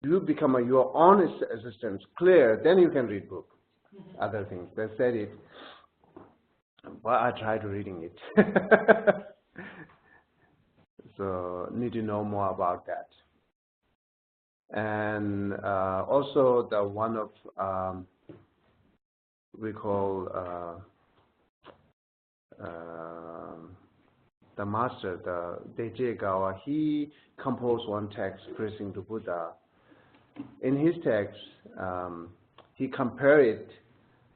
you become your own existence clear, then you can read book, other things. They said it. Well, I tried reading it. So need to know more about that. And also the one of we call the master, the Deje Gawa, he composed one text praising the Buddha. In his text, he compared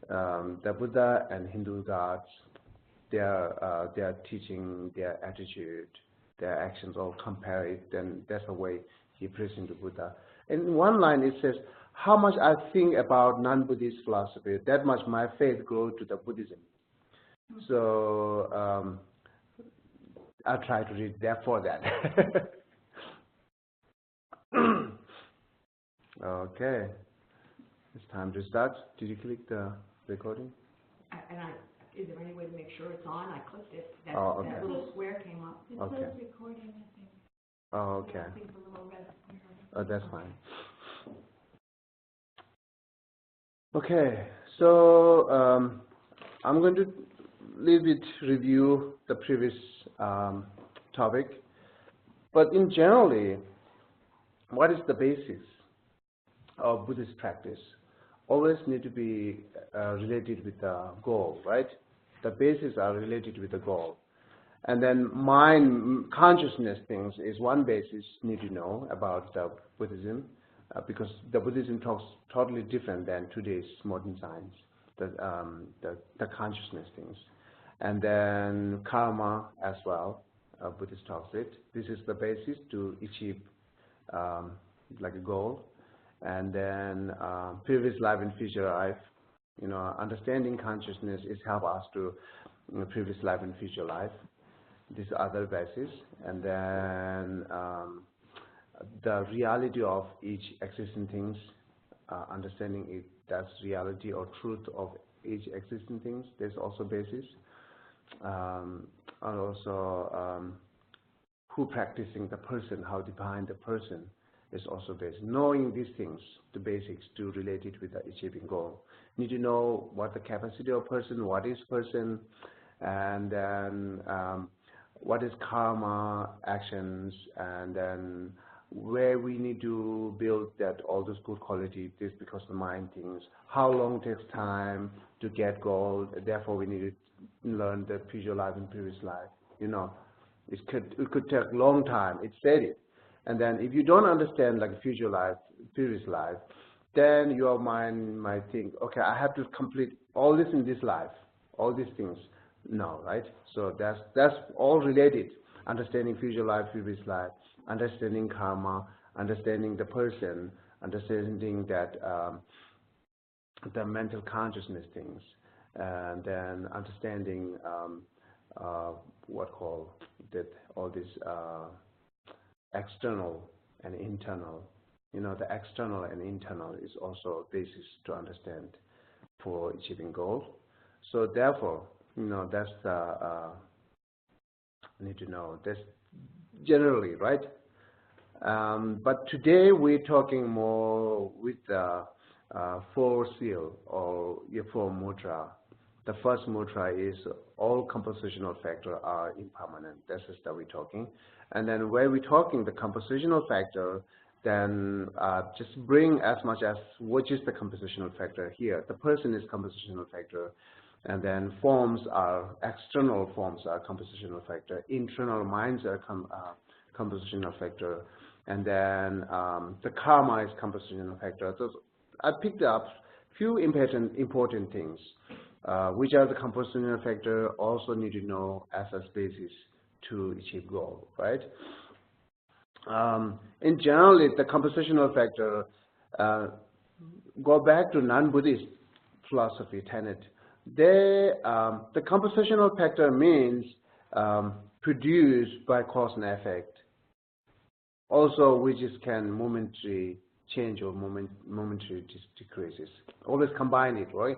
the Buddha and Hindu gods, their teaching, their attitude, their actions, all compare it. Then that's the way he praising the Buddha. In one line it says, how much I think about non-Buddhist philosophy, that much my faith grows to the Buddhism. So I'll try to read that for that. Okay, it's time to start. Did you click the recording? Is there any way to make sure it's on? I clicked it. Okay. That little square came up. It Okay. says recording, I think. Oh, okay. I think the little red square. Oh, that's fine. Okay, so I'm going to little bit review the previous topic, but in generally, what is the basis of Buddhist practice? Always need to be related with the goal, right? The bases are related with the goal. And then mind, consciousness things is one basis need to know about the Buddhism, because the Buddhism talks totally different than today's modern science, the consciousness things. And then karma as well, Buddhist talks it. This is the basis to achieve like a goal. And then previous life and future life, understanding consciousness is help us to previous life and future life. These other bases. And then the reality of each existing things, understanding it, that's reality or truth of each existing things, there's also basis. And also who practicing the person, how define the person is also basic. Knowing these things, the basics to relate it with the achieving goal. Need to know what the capacity of person, what is person, and then what is karma, actions, and then where we need to build that all those good quality, this because the mind things, how long it takes time to get goal, therefore we need to learn the future life and previous life. It could take a long time, it said it. And then if you don't understand like future life, previous life, then your mind might think, okay, I have to complete all this in this life, all these things. No, right? So that's all related. Understanding future life, previous life, understanding karma, understanding the person, understanding that the mental consciousness things, and then understanding what call that all this external and internal. The external and internal is also a basis to understand for achieving goal. So therefore, that's the need to know. That's generally right. But today we're talking more with the four seal or four mudra. The first mudra is all compositional factors are impermanent. This is that we're talking. And then where we're talking the compositional factor, then just bring as much as which is the compositional factor here. The person is compositional factor. And then forms are, external forms are compositional factor. Internal minds are compositional factor. And then the karma is compositional factor. So I picked up few important things, which are the compositional factor also need to know as a basis to achieve goal, right? In general, the compositional factor, go back to non-Buddhist philosophy, Tenant. The compositional factor means produced by cause and effect, also which is can momentary change or momentary decreases. Always combine it, right?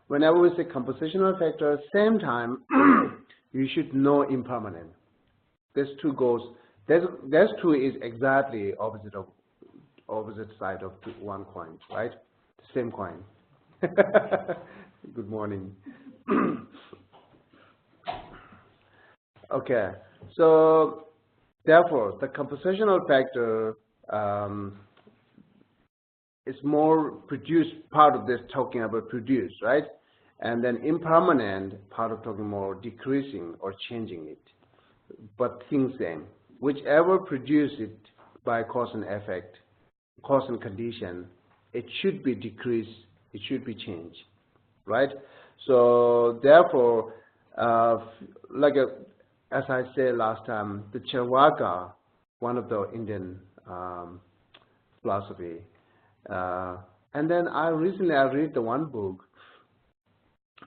Whenever we say compositional factor, same time you should know impermanent. There's two goals. There's two is exactly opposite of opposite side of one coin, right? Same coin. Good morning. Okay, so therefore, the compositional factor is more produced, part of this talking about produce, right? And then impermanent, part of talking more decreasing or changing it, but things same. Whichever produce it by cause and effect, cause and condition, it should be decreased, it should be changed, right? So therefore, as I said last time, the Charvaka, one of the Indian philosophy, and then I read the one book,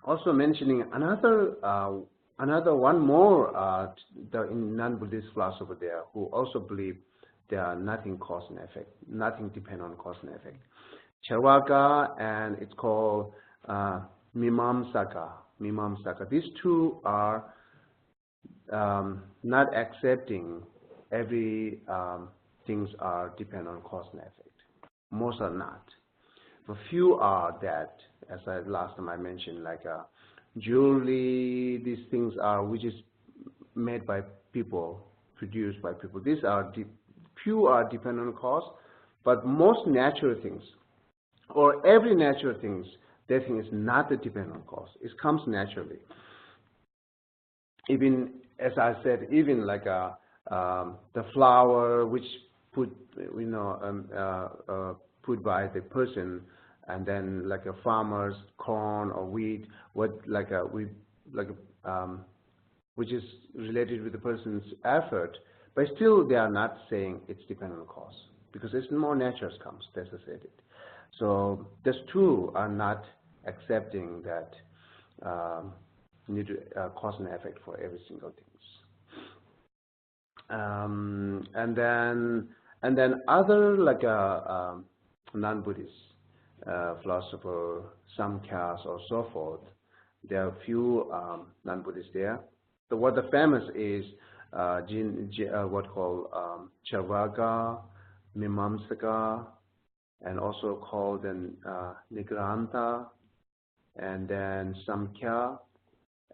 also mentioning another one more the non-Buddhist philosopher there who also believe there are nothing cause and effect, nothing depend on cause and effect. Charvaka, and it's called Mimamsaka. These two are not accepting every things are depend on cause and effect. Most are not. But few are that, as last time I mentioned, like jewelry, these things are which is made by people, produced by people. These are few are dependent on cause, but most natural things, or every natural things, they think is not dependent on cause. It comes naturally. Even as I said, even like the flower which put put by the person, and then like a farmer's corn or wheat, which is related with the person's effort, but still they are not saying it's dependent on cause because it's more nature comes. That's I said it. So these two are not accepting that need cause and effect for every single things. And then other like non-Buddhist philosopher, Samkhya or so forth. There are few non-Buddhists there. So what the famous is what called Charvaka, Mimamsaka, and also called Nigranta, and then Samkhya,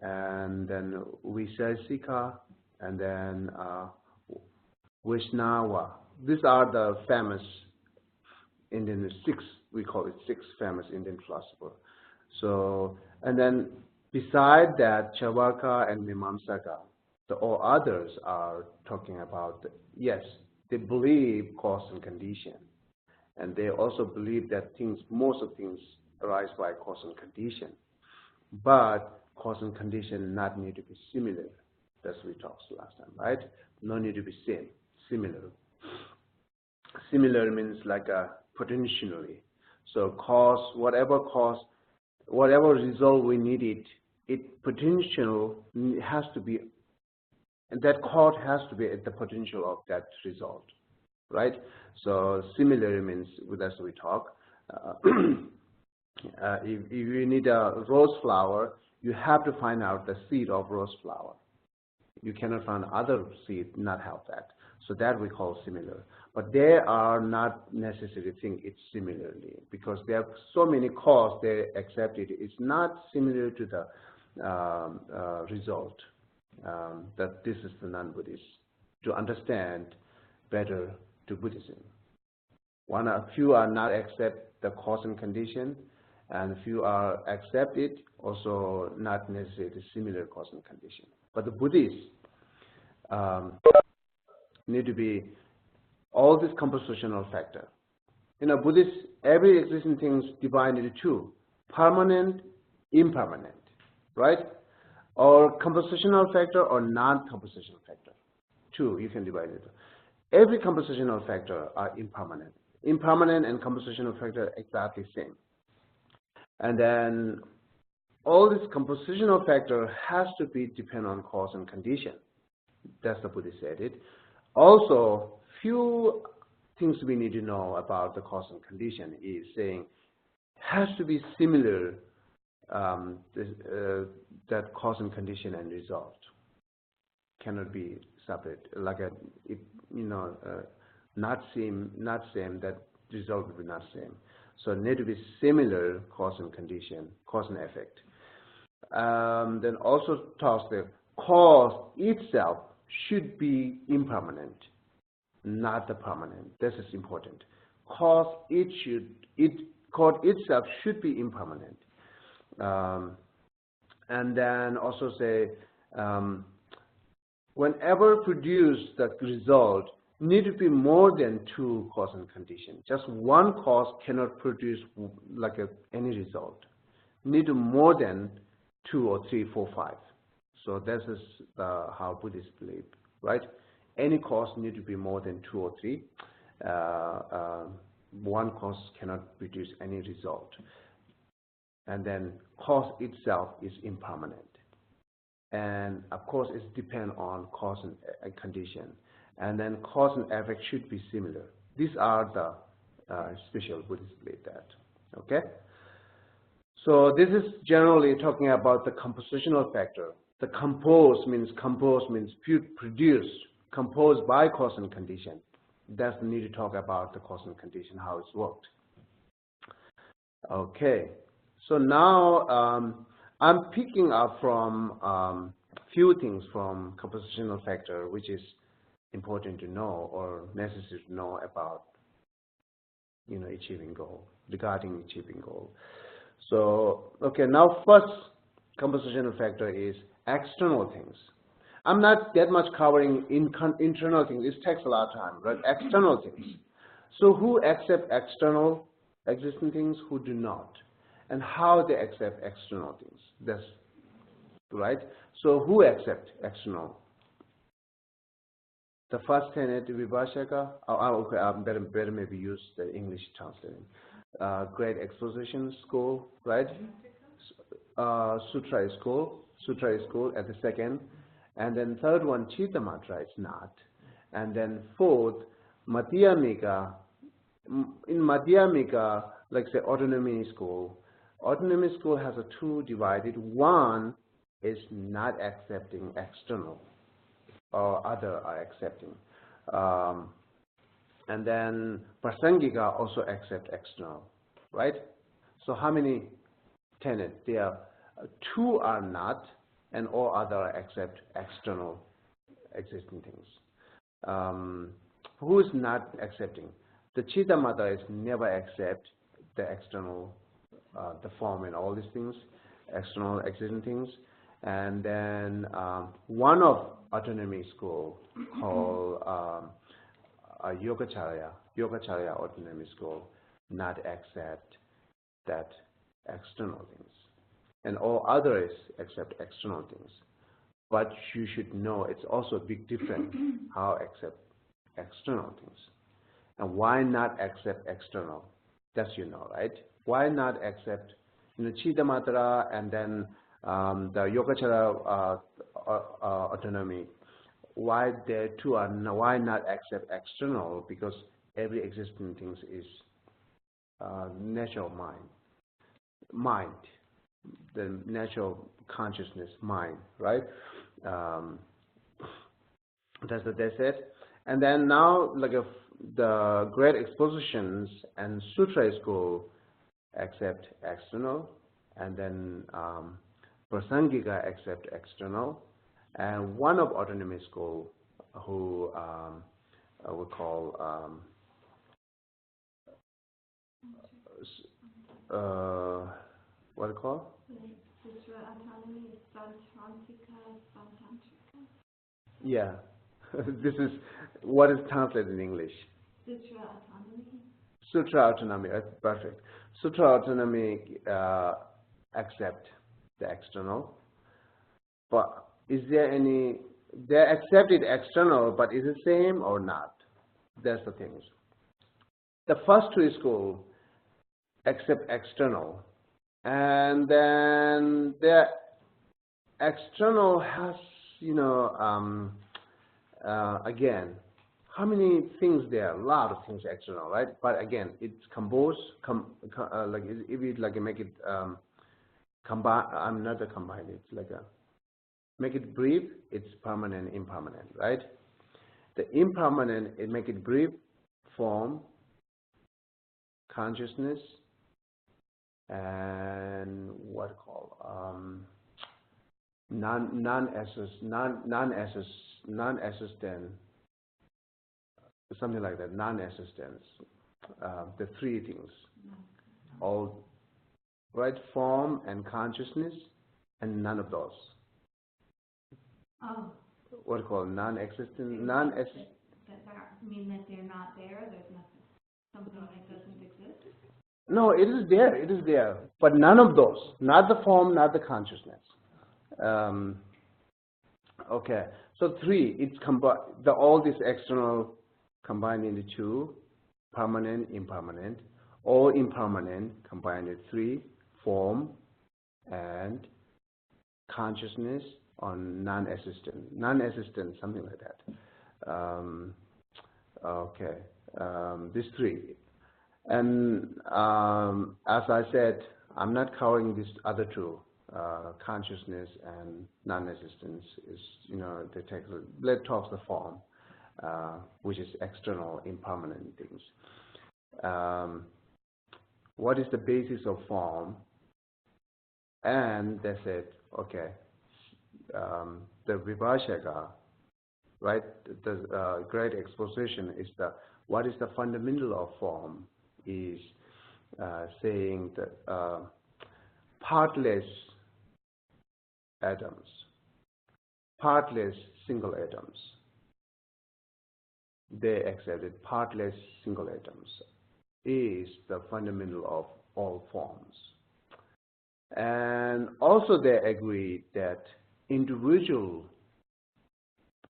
and then Visesika, and then Vaishnava. These are the famous Indian we call it six famous Indian philosophers. So, and then beside that, Charvaka and Mimamsaka, all others are talking about, yes, they believe cause and condition. And they also believe that most of things arise by cause and condition. But cause and condition not need to be similar. That's what we talked last time, right? No need to be same, similar. Similar means like potentially. So whatever result we needed, it potential has to be, and that cause has to be at the potential of that result, right? So similar means, that's what we talk. If you need a rose flower, you have to find out the seed of rose flower. You cannot find other seed, not have that. So that we call similar. But they are not necessarily think it's similarly because there are so many causes they accept it. It's not similar to the result. That this is the non-Buddhist to understand better to Buddhism. Few are not accept the cause and condition, and few are accept it, also not necessarily similar cause and condition. But the Buddhists need to be all this compositional factor. Buddhists, every existing thing is divided into two: permanent, impermanent, right? Or compositional factor or non-compositional factor. Two, you can divide it. Every compositional factor are impermanent. Impermanent and compositional factor are exactly same. And then all this compositional factor has to be depend on cause and condition. That's the Buddha said it. Also, few things we need to know about the cause and condition is saying has to be similar. That cause and condition and result cannot be separate. Like not same that result will be not same. So it need to be similar cause and condition, cause and effect. Then also talks the cause itself should be impermanent, not the permanent. This is important. Cause itself should be impermanent. And then also say whenever produce the result need to be more than two cause and condition. Just one cause cannot produce like any result. Need more than 2 or 3, 4, 5. So this is how Buddhists believe, right? Any cause need to be more than 2 or 3. One cause cannot produce any result. And then cause itself is impermanent. And of course, it depends on cause and condition. And then cause and effect should be similar. These are the special Buddhists believe that. Okay? So this is generally talking about the compositional factor. The compose means produced, composed by cause and condition. That's the need to talk about the cause and condition, how it's worked. Okay. So now I'm picking up from few things from compositional factor, which is important to know or necessary to know about, achieving goal, regarding achieving goal. So, okay, now first compositional factor is external things. I'm not that much covering internal things. This takes a lot of time, right? External things. So who accept external existing things, who do not? And how they accept external things. That's right. So who accept external? The first tenet, Vibhashaka. Okay, better maybe use the English translating. Great Exposition School, right? Sutra is school. Sutra is school at the second. And then third one, Chittamatra is not. And then fourth, Madhyamika. In Madhyamika, like say autonomy school. Autonomy school has a two divided. One is not accepting external, or other are accepting. And then Prasangika also accept external, right? So how many tenets? There are two are not, and all other accept external existing things. Who is not accepting? The Chittamatra is never accept the external, the form and all these things, external existing things. And then one of autonomy school called Yogacarya autonomy school, not accept that external things. And all others accept external things. But you should know it's also a big difference how accept external things. And why not accept external? That's right? Why not accept Chittamatra and then the Yogacarya autonomy? Why there two are why not accept external? Because every existing thing is natural mind, the natural consciousness, mind, right? That's what they said. And then now, like the great expositions and sutra school accept external, and then Prasangika accept external, and one of autonomy school who we call what do you call? Sutra autonomy is Santantrika, Santantrika. Yeah, this is what is translated in English. Sutra autonomy. Sutra autonomy, perfect. Sutra autonomy accept the external, but is there any? They accept it external, but is it same or not? That's the thing. The first two schools accept external, and then the external has, again, how many things there are? A lot of things external, right? But again, it's composed, like if you like make it combine. I'm not a combine. It's like a make it brief. It's permanent, impermanent, right? The impermanent, it make it brief form. consciousness, and what call non-existent, something like that, non-existence. The three things, all right, form and consciousness, and none of those. Oh. What do you call non-existent? That mean that they're not there? There's nothing, something that doesn't exist? No, it is there. It is there, but none of those. Not the form, not the consciousness. Okay, so three. It's all these external combined into two: permanent, impermanent. All impermanent combined into three: form and consciousness, or non-existent, something like that. Okay, these three. And as I said, I'm not covering these other two, consciousness and non-existence. Is they take let's talk the form, which is external, impermanent things. What is the basis of form? And they said, okay, the Vibhashaka, right? The great exposition is what is the fundamental of form? Is saying that partless atoms, partless single atoms, they accepted partless single atoms is the fundamental of all forms. And also they agreed that individual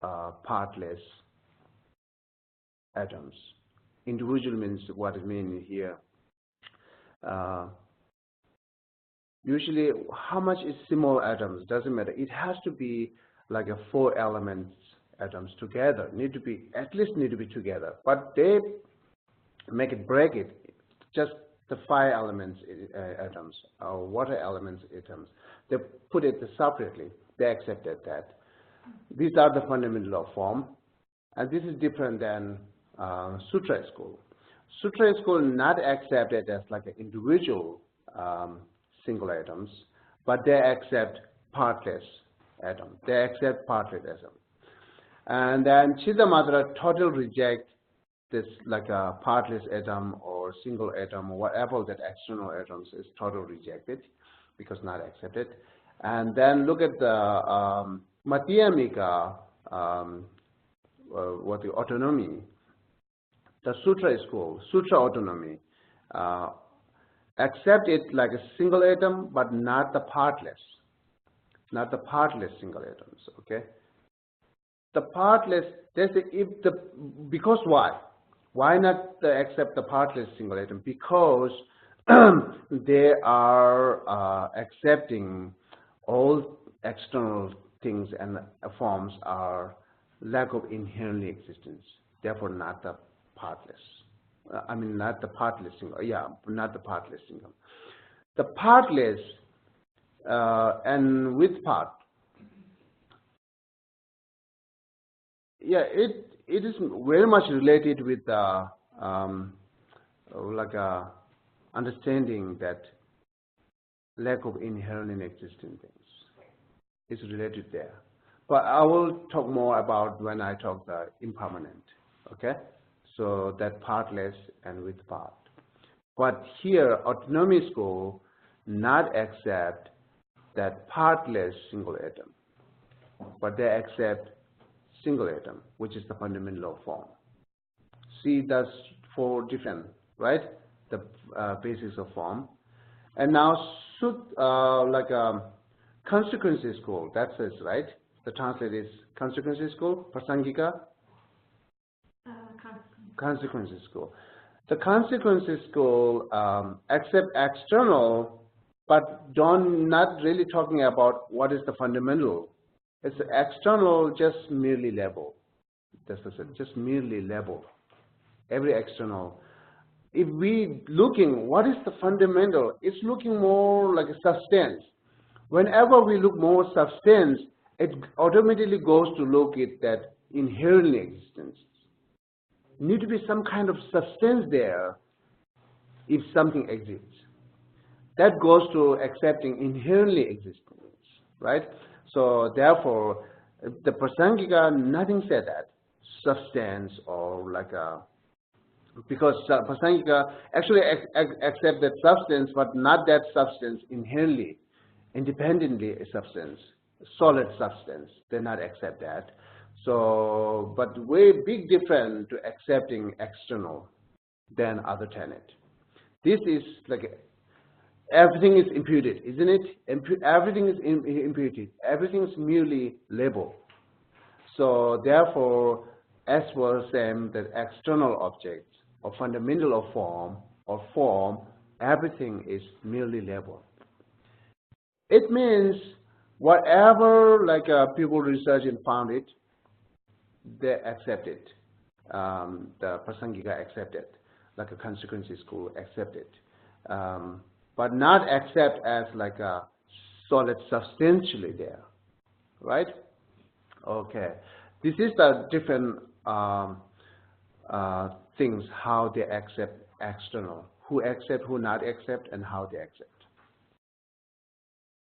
partless atoms. Individual means what it means here. Usually, how much is small atoms? Doesn't matter. It has to be like a 4 elements atoms together. At least need to be together. But they break it. Just the 5 elements atoms or water elements atoms. They put it separately. They accepted that. These are the fundamental of form, and this is different than Sutra school. Sutra school not accepted as like an individual single atoms, but they accept partless atom. They accept partless atom. And then Chidamatra totally reject this like a partless atom or single atom or whatever that external atoms is totally rejected because not accepted. And then look at the Madhyamika, what the autonomy. The Sutra school, Sutra autonomy, accept it like a single atom, but not the partless single atoms. Okay, the partless. They say because why? Why not accept the partless single atom? Because they are accepting all external things and forms are lack of inherent existence. Therefore, not the partless. Not the partless single. Yeah, not the partless single. The partless and with part. Yeah, it is very much related with understanding that lack of inherent existing things is related there. But I will talk more about when I talk the impermanent. Okay. So that partless and with part. But here, autonomy school not accept that partless single atom, but they accept single atom, which is the fundamental of form. See, that's 4 different, right? The basis of form. And now, consequences school, that says, right? The translate is consequences school, Prasangika. Consequences school. The consequences school accept external, but not really talking about what is the fundamental. It's external, just merely label. That's it, just merely label. Every external. If we looking, what is the fundamental? It's looking more like a substance. Whenever we look more substance, it automatically goes to look at that inherent existence. Need to be some kind of substance there. if something exists. That goes to accepting inherently existence, right? So therefore, the Prasangika, nothing said that substance or like a, because Prasangika actually accept that substance, but not that substance inherently, independently a substance, solid substance. They not accept that. So, but way big different to accepting external than other tenet. This is like everything is imputed, isn't it? Everything is imputed. Everything is merely label. So therefore, as was same that external objects or fundamental of form, everything is merely label. It means whatever like people research and found it, they accept it. The Prasangika accept it, like a consequences school accept it. But not accept as like a solid substantially there, right? Okay, this is the different things how they accept external, who accept, who not accept, and how they accept.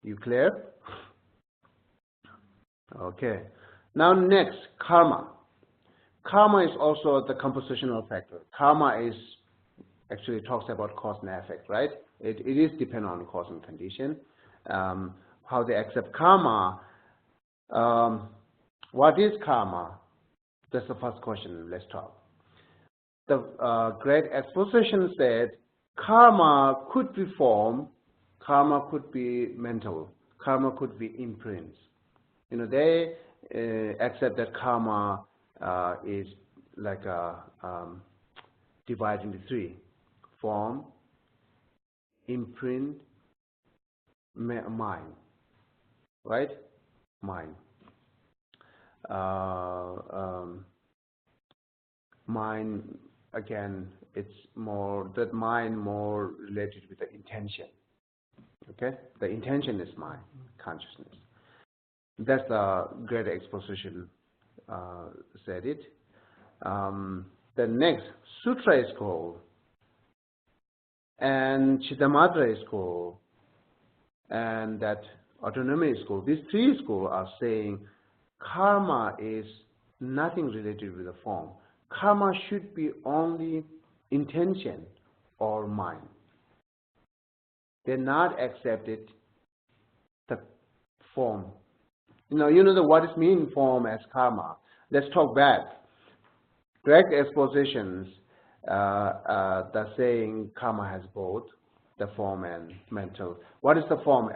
You clear? Okay. Now next, karma. Karma is also the compositional factor. Karma is actually talks about cause and effect, right? It is dependent on cause and condition. How they accept karma. What is karma? That's the first question. Let's talk. The great exposition said karma could be form, karma could be mental, karma could be imprints. You know, they accept that karma is like divided into three: form, imprint, mind. Right? Mind. Mind, again, it's more, that mind more related with the intention. Okay? The intention is mind, consciousness. That's the great exposition said it. The next, Sutra is called, and Chittamatra is called, and that autonomy is called. These three schools are saying karma is nothing related with the form. Karma should be only intention or mind. They not accepted the form. You know what is mean form as karma. Let's talk back. Direct expositions, the saying karma has both the form and mental. What is the form?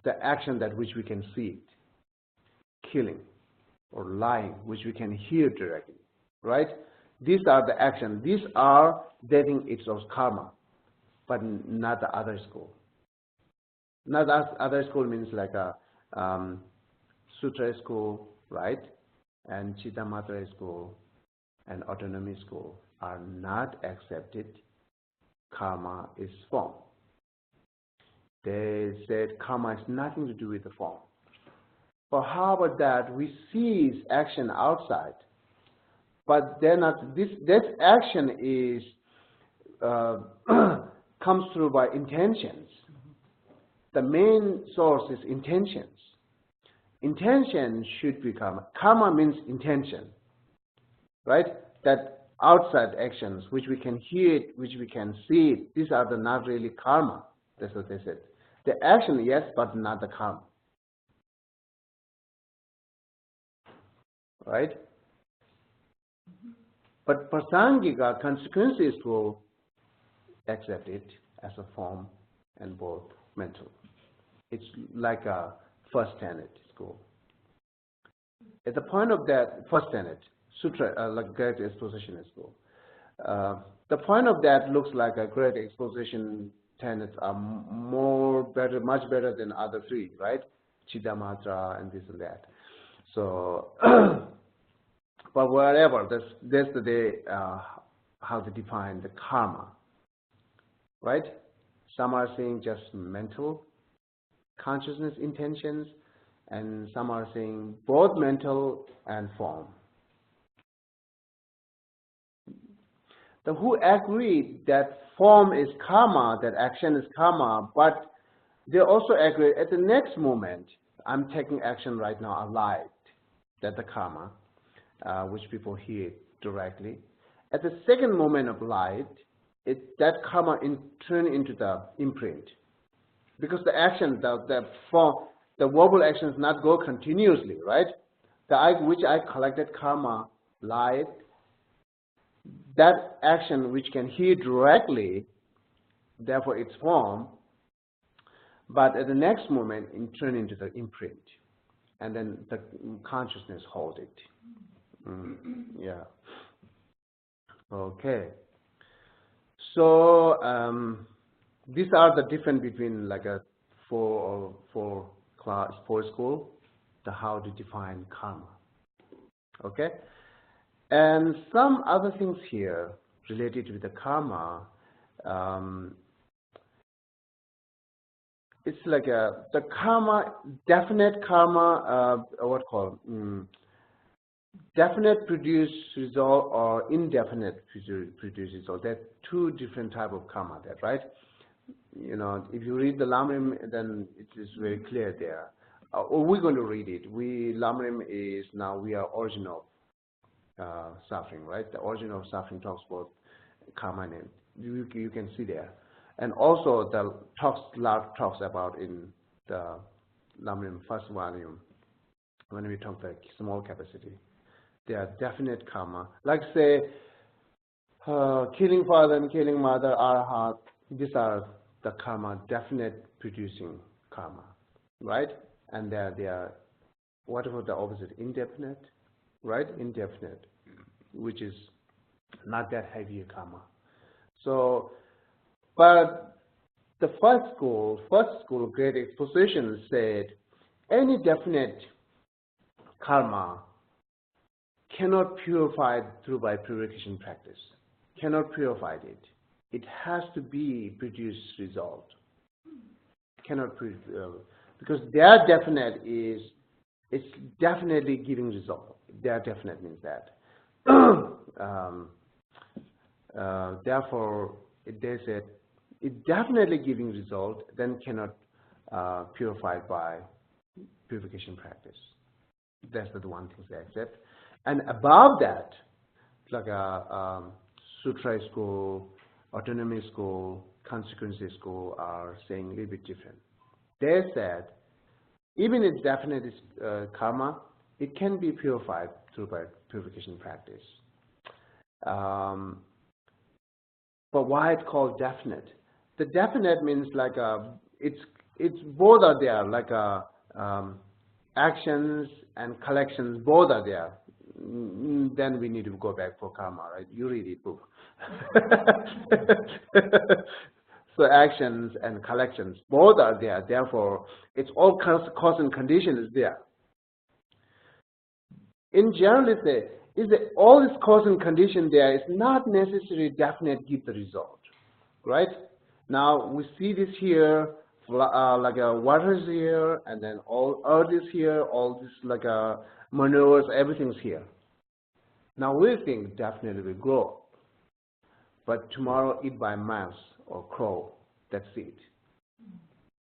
The action that which we can see it. Killing or lying, which we can hear directly, right? These are the actions. These are dating its own karma, but not the other school. Not other school means like a Sutra school, right? And Chittamatra school and autonomy school are not accepted. Karma is form. They said karma has nothing to do with the form. But how about that? We see action outside, but they're not. This action is comes through by intentions. The main source is intentions. Intention should be karma. Karma means intention, right? That outside actions, which we can hear it, which we can see it, these are not really karma. That's what they said. The action, yes, but not the karma. Right? But Prasangika consequences will accept it as a form and both mental. It's like a first tenet school. At the point of that first tenet, Sutra, like great exposition school, the point of that looks like a great exposition tenets are much better than other three, right? Chittamatra and this and that. So, but whatever, that's the day how to define the karma, right? Some are saying just mental, consciousness, intentions, and some are saying both mental and form. The who agreed that form is karma, that action is karma, but they also agree at the next moment, I'm taking action right now, I lied. That's the karma, which people hear directly. At the second moment of light, that karma turn into the imprint. Because the action, the verbal actions not go continuously, right? Which I collected karma, light, that action which can hear directly, therefore its form, but at the next moment it turn into the imprint, and then the consciousness hold it. Yeah. Okay. So these are the difference between like a four school, the how to define karma. Okay. And some other things here related with the karma. It's like the karma, definite karma, definite produce result or indefinite produce result. There are two different type of karma there, right? You know, if you read the Lamrim, then it is very clear there. Or we're going to read it. Lamrim is now we are origin of suffering, right? The origin of suffering talks about karma, and you can see there. And also the talks about in the Lamrim first volume when we talk about small capacity. They are definite karma. Like say, killing father and killing mother, arahat, these are the karma, definite producing karma, right? And they are, what about the opposite? Indefinite, right? Indefinite, which is not that heavy a karma. So, but the first school, great exposition said, any definite karma cannot purify it through by purification practice. Cannot purify it. It has to be produce result. Cannot because their definite is, it's definitely giving result. Their definite means that. Therefore, they said it definitely giving result, then cannot purify by purification practice. That's the one thing they accept. And above that, like a Sutra school, autonomy school, consequences school are saying a little bit different. They said, even if definite is karma, it can be purified through by purification practice. But why it's called definite? The definite means like it's both are there, like actions and collections, both are there. Then we need to go back for karma, right? You read it, book. So actions and collections, both are there. Therefore, it's all cause and condition is there. In general, say, is that all this cause and condition there is not necessarily definite give the result, right? Now we see this here, like water is here, and then all earth is here, all this like maneuvers, everything's here. Now we think definitely will grow, but tomorrow eat by mouse or crow, that's it.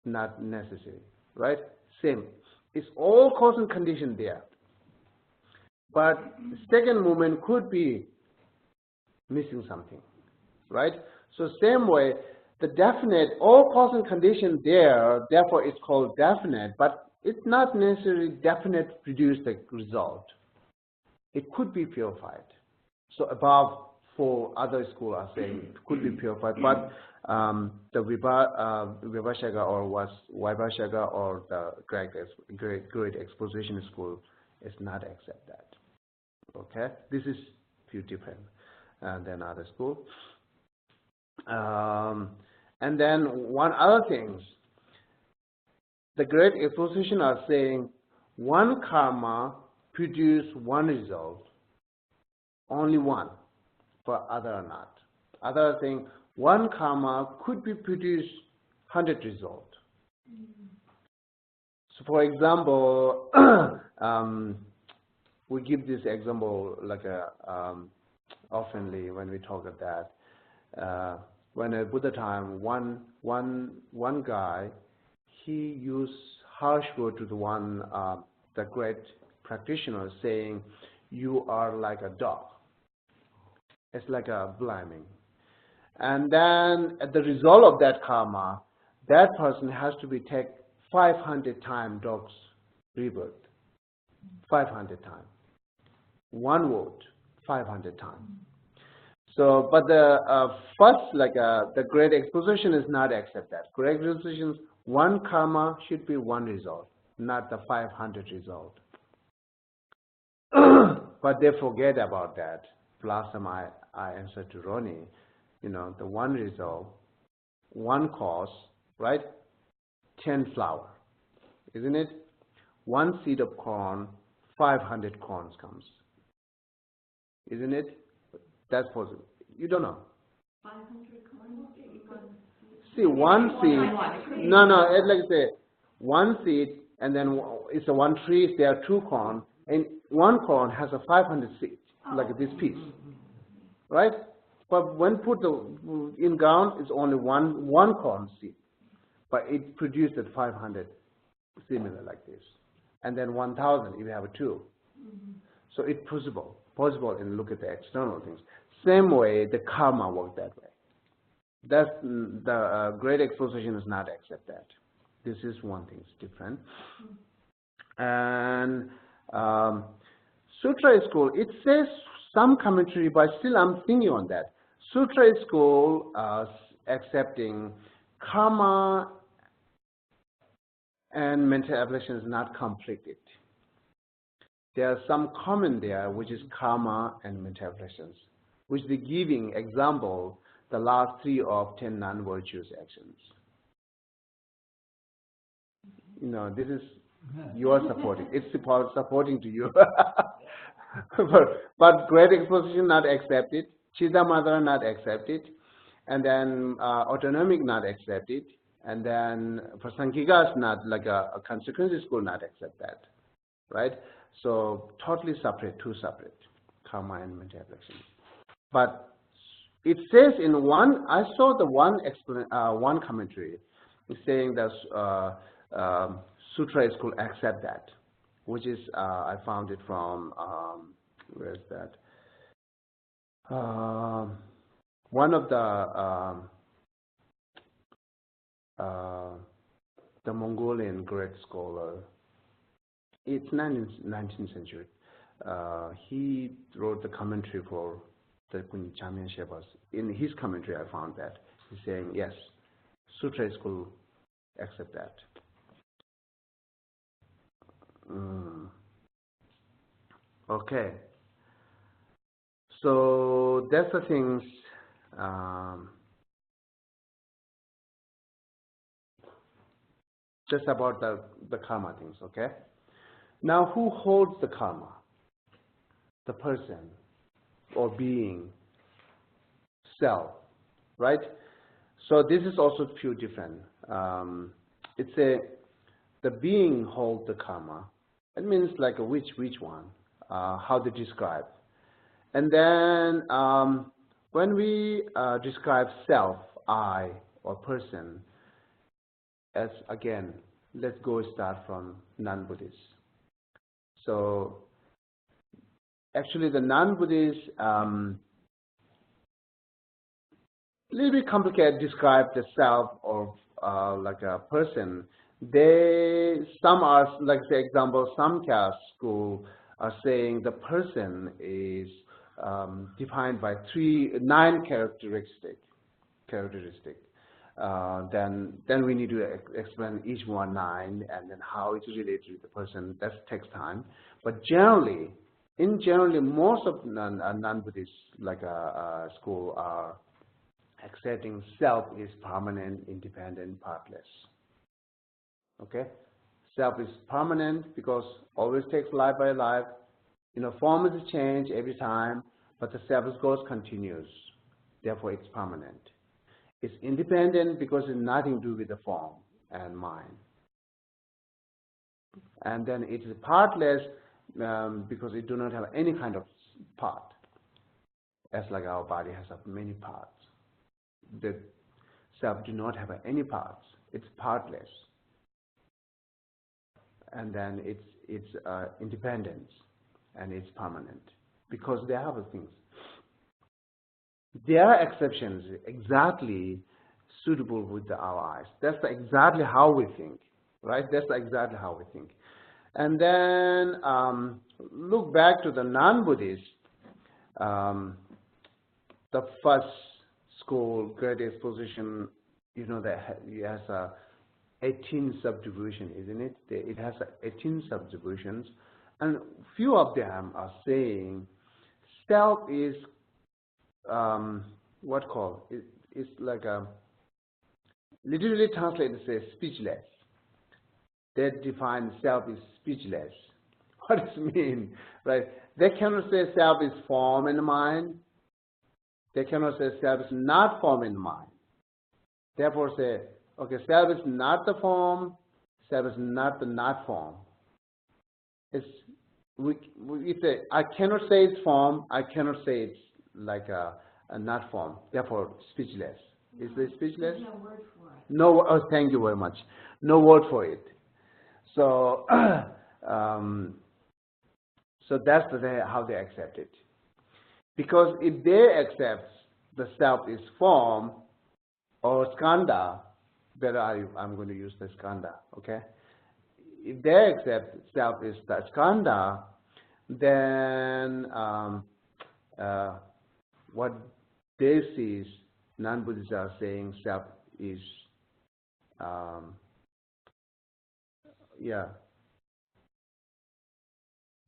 Not necessary, right? Same. It's all cause and condition there. But second movement could be missing something, right? So same way, the definite, all cause and condition there, therefore it's called definite, but it's not necessarily definite produce the result. It could be purified. So above four other schools are saying it could be purified, but the Vivashaga or Vaibhashaka or the great exposition school is not accept that. Okay, this is few different than other school. And then one other things, the great exposition are saying one karma produce one result, only one, for other or not. Other thing, one karma could be produce 100 result. So for example, we give this example like oftenly when we talk of that. when at Buddha time, one guy, he used harsh word to the great practitioner, saying, "You are like a dog." It's like a blaming. And then, as the result of that karma, that person has to be take 500 times dog's rebirth. 500 times. One word, 500 times. So, but the first, the great exposition is not accept that. Great exposition, one karma should be one result, not the 500 result. But they forget about that. Last time I answered to Ronnie, the one result, one cause, right? 10 flower, isn't it? One seed of corn, 500 corns comes, isn't it? That's possible. You don't know. 500 corn? See, one seed. No, it's like say one seed, and then it's a one tree. There are two corn, and one corn has a 500 seeds, like this piece, right? But when put in ground, it's only one corn seed, but it produces 500 similar like this, and then 1,000 if you have two. So it's possible, and look at the external things. Same way, the karma works that way. That's the great exposition does not accept that. This is one thing, it's different. And Sutra School, it says some commentary, but still I'm thinking on that. Sutra School accepting karma and mental abolition is not conflicted. There are some common there, which is karma and mental abolitions, which they're giving example, the last 3 of 10 non-virtuous actions. This is you are supporting. It's supporting to you. but great exposition not accepted, Chidamadara not accepted, and then autonomic not accepted, and then for Sankhyagas not like a consequences school not accept that, right? So totally separate, two separate, karma and mental abolition. But it says in one, I saw the one commentary, it's saying that Sutra School accept that, which is I found it from where is that? One of the Mongolian great scholar. It's 19th century. He wrote the commentary for the Chamyan Shevas. In his commentary, I found that he's saying yes, Sutra School accept that. Okay. So that's the things. Just about the karma things, okay? Now, who holds the karma? The person or being, self, right? So this is also a few different. It's the being holds the karma. It means like a which one, how they describe. And then when we describe self, I, or person, as again, let's go start from non-Buddhist. So actually the non-Buddhist, little bit complicated describe the self or like a person. Some are, like the example, some caste school are saying the person is defined by 9 characteristic. Then we need to explain each one 9 and then how it's related to the person. That takes time. But generally, most of non-Buddhist like school are accepting self is permanent, independent, partless. Okay, self is permanent because always takes life by life. Form is change every time, but the self goes continuous. Therefore, it's permanent. It's independent because it's nothing to do with the form and mind. And then it is partless because it do not have any kind of part. As like our body has many parts. the self do not have any parts. It's partless. And then it's independence, and it's permanent, because they have things. There are exceptions exactly suitable with our eyes. That's exactly how we think, right? That's exactly how we think. And then look back to the non-Buddhist, the first school, Great Exposition, you know, that it has 18 subdivisions, isn't it? It has 18 subdivisions, and few of them are saying self is it's like a literally translated says speechless. They define self is speechless. What does it mean? Right? They cannot say self is form and mind. They cannot say self is not form and mind. Therefore say, okay, self is not the form, self is not the not form. We say, I cannot say it's form, I cannot say it's like a not form. Therefore, speechless. Is it speechless? There's no word for it. No. Oh, thank you very much. No word for it. So, so that's how they accept it. Because if they accept the self is form or skandha, better I'm going to use the skandha, okay? If they accept self is the skandha, then what they see is non-Buddhists are saying self is,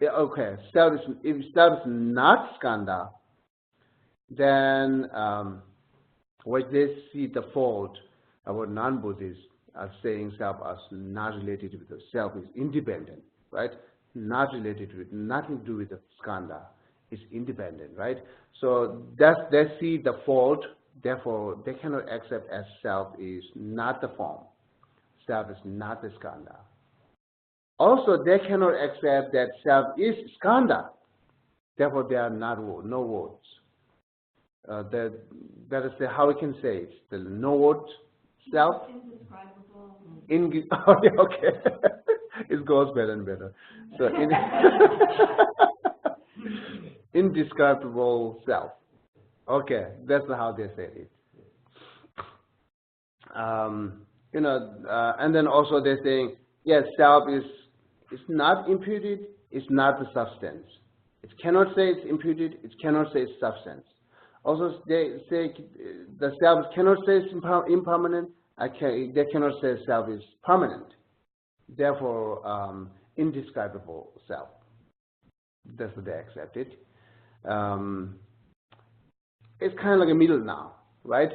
okay, if self is not skandha, then what they see the fault about non-Buddhists are saying self as not related with the self is independent, right? Not related to it, nothing to do with the skandha. It's independent, right? So they see the fault, therefore they cannot accept as self is not the form. Self is not the skandha. Also, they cannot accept that self is skandha. Therefore, there are no words. That is how we can say it. The no words, self. Indescribable. Okay. It goes better and better. So, indescribable self. Okay, that's how they say it. You know, and then also they're saying, yes, self is not imputed, it's not the substance. It cannot say it's imputed, it cannot say it's substance. Also, they say the self cannot say it's impermanent, they cannot say self is permanent. Therefore, indescribable self. That's what they accept it. It's kind of like a middle now, right?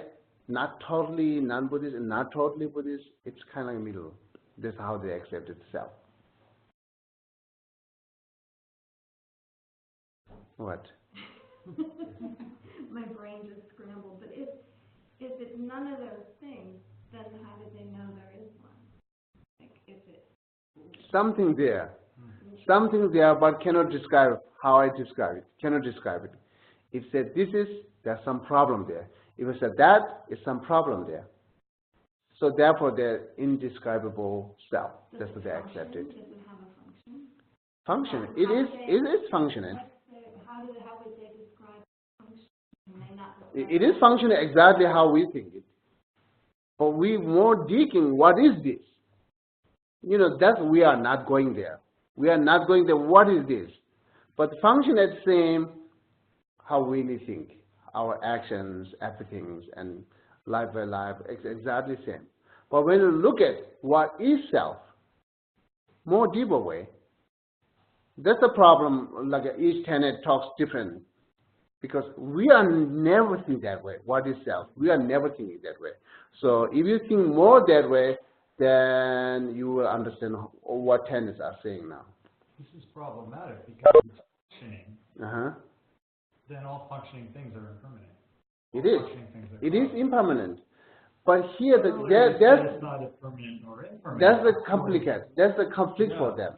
Not totally non-Buddhist and not totally Buddhist. It's kind of like a middle. That's how they accept itself. What? My brain just scrambled. But if it's none of those things, then how do they know there is one? Like if it's something there, but cannot describe how I describe it. Cannot describe it. If said this is, there's some problem there. If it said that, is some problem there. So therefore, they're indescribable self. That's what they accept it. Does it have a function? Function. It is functioning. How would they describe function? It is functioning exactly how we think it. But we more digging, what is this? You know, we are not going there. We are not going there, what is this? But function is the same how we think. Our actions, everything, and life by life, exactly the same. But when you look at what is self, more deeper way, that's the problem. Like each Tenant talks different, because we are never thinking that way. What is self? We are never thinking that way. So if you think more that way, then you will understand what Tenants are saying now. This is problematic because it's functioning. Then all functioning things are impermanent. It is impermanent. But here, it's not impermanent or impermanent. That's the complicated. That's the conflict for them.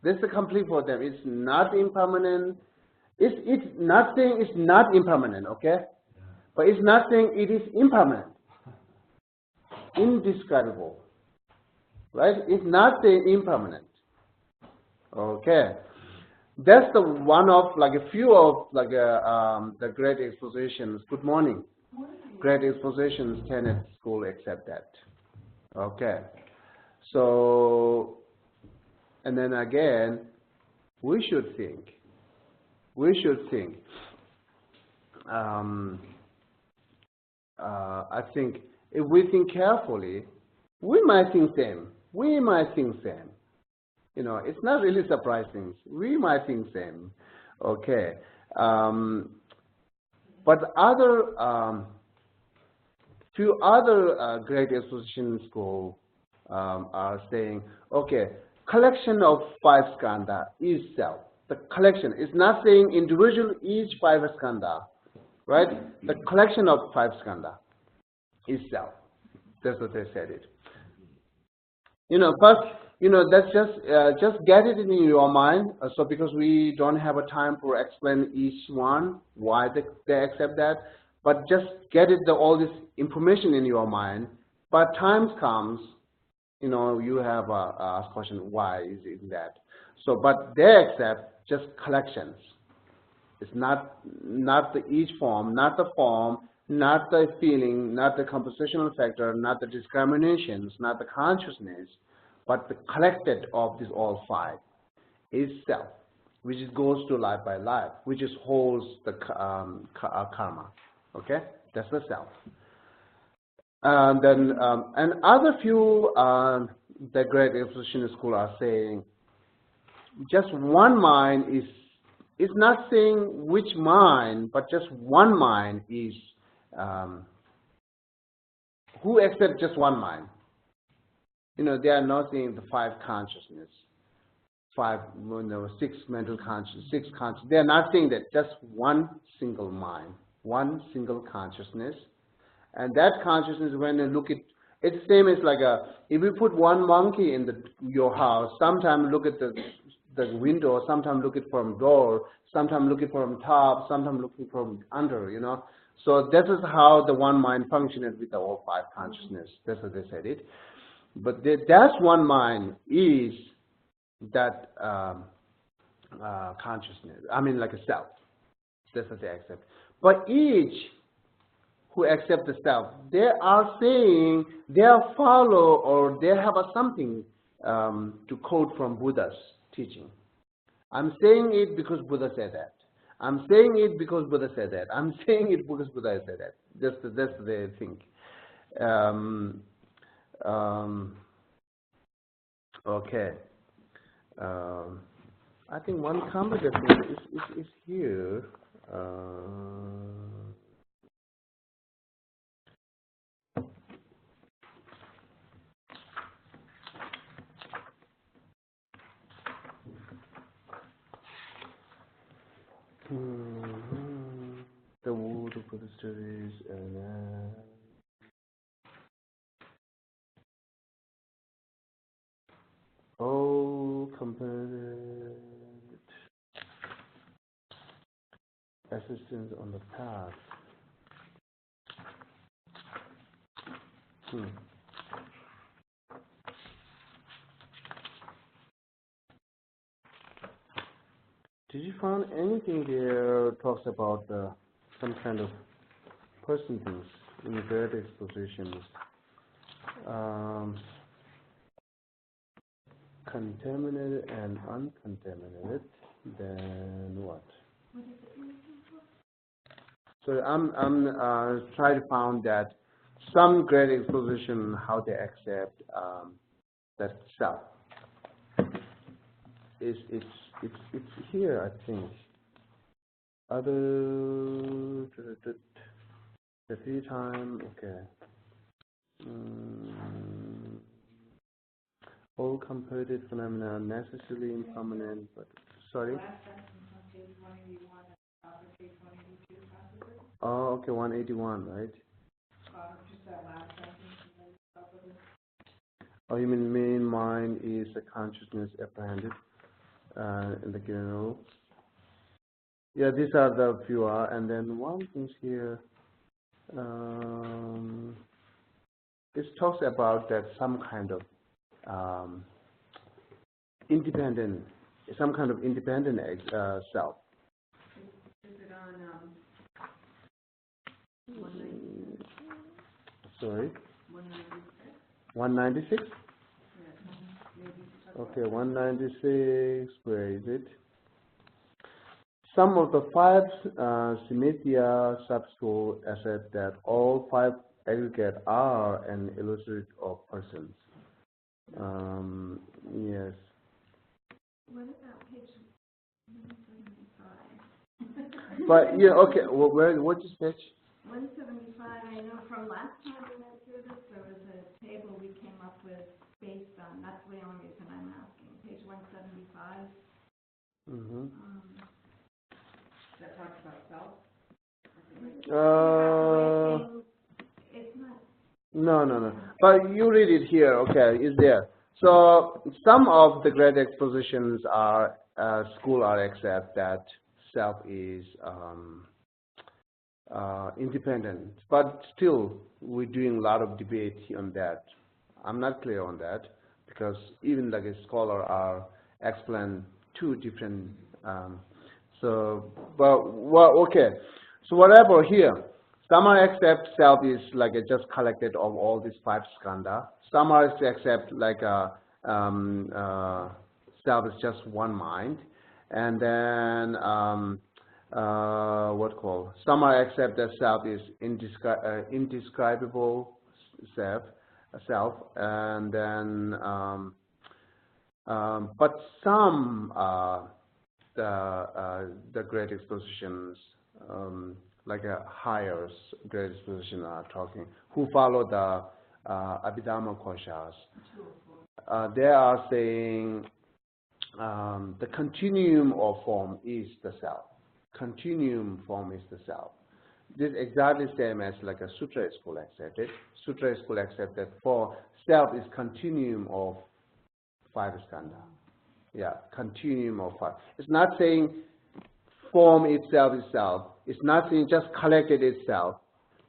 That's the conflict for them. It's not impermanent. It's not saying it's not impermanent, okay? Yeah. But it's not saying it is impermanent, indescribable, right? It's not saying impermanent. Okay, that's the one of like a few of like the great expositions. Good morning. Great expositions. Tenant school accept that. Okay, so and then again, we should think. We should think. I think if we think carefully, we might think same. We might think same. You know, it's not really surprising. We might think same. Okay. But other few other great exposition school are saying, okay, collection of 5 skandha is self. The collection is not saying individual each 5 skandha, right? The collection of 5 skandha is self. That's what they said it. You know, first, you know, that's just get it in your mind. So because we don't have a time for explain each one why they accept that, but just get it all this information in your mind. But times comes, you know, you have a question why is it that? So, but they accept just collections. It's not the each form, not the form, not the feeling, not the compositional factor, not the discriminations, not the consciousness, but the collected of these all 5 is self, which goes to life by life, which is holds the karma. Okay, that's the self. And then and other few the great exposition school are saying just one mind is. It's not saying which mind, but just one mind is who accepts just one mind. You know, they are not saying the 5 consciousness, 5, you know, 6 mental consciousness, 6 consciousness. They are not saying that, just one single mind, one single consciousness. And that consciousness, when you look at it's same as like if you put one monkey in your house, sometimes look at the window, sometimes look at from door, sometimes look at from top, sometimes looking from under, you know. So this is how the one mind functions with the all 5 consciousness. That's what they said it. But that one mind is that consciousness. I mean, like a self. That's what they accept. But each who accept the self, they are saying they are follow or they have something to quote from Buddha's teaching. I'm saying it because Buddha said that. I'm saying it because Buddha said that. I'm saying it because Buddha said that. That's what they think. Okay. I think one complication is here. The wood for the stories and all component assistance on the path. Did you find anything there talks about some kind of percentages in the great expositions? Contaminated and uncontaminated, then what? So I'm trying to find that some great exposition how they accept that self. It's here, I think. Other the 3 time, okay. All comparative phenomena necessarily impermanent, but sorry. Oh, okay, 181, right? Oh, you mean main mind is the consciousness apprehended in the given rule? Yeah, these are the few, and then one thing here. it talks about that some kind of independent self. Is it on, 196? Sorry, 196? 196. Maybe. Okay, 196. Where is it? Some of the five Samithya sub-school assert that all five aggregate are an illusory of persons. Yes. What about page 175? But yeah, okay. Well, what is page? 175, I know from last time we went through this, there was a table we came up with based on, that's the only reason I'm asking, page 175. Mm-hmm. That talks about self? It's not. No. But you read it here. Okay, it's there. So some of the great expositions are school are accept that self is independent, but still we're doing a lot of debate on that. I'm not clear on that because even like a scholar are explain two different. Okay. So whatever here, some are accept self is like a just collected of all these five skandha. Some are accept like a self is just one mind, and then some are accept that self is indescribable self, and then but some the great expositions like a higher great exposition are talking who follow the Abhidharma koshas. They are saying the continuum of form is the self. Continuum form is the self. This is exactly same as like a Sutra school accepted. Sutra school accepted for self is continuum of five skandha. Yeah, continuum of five. It's not saying form itself is self. It's not saying just collected itself.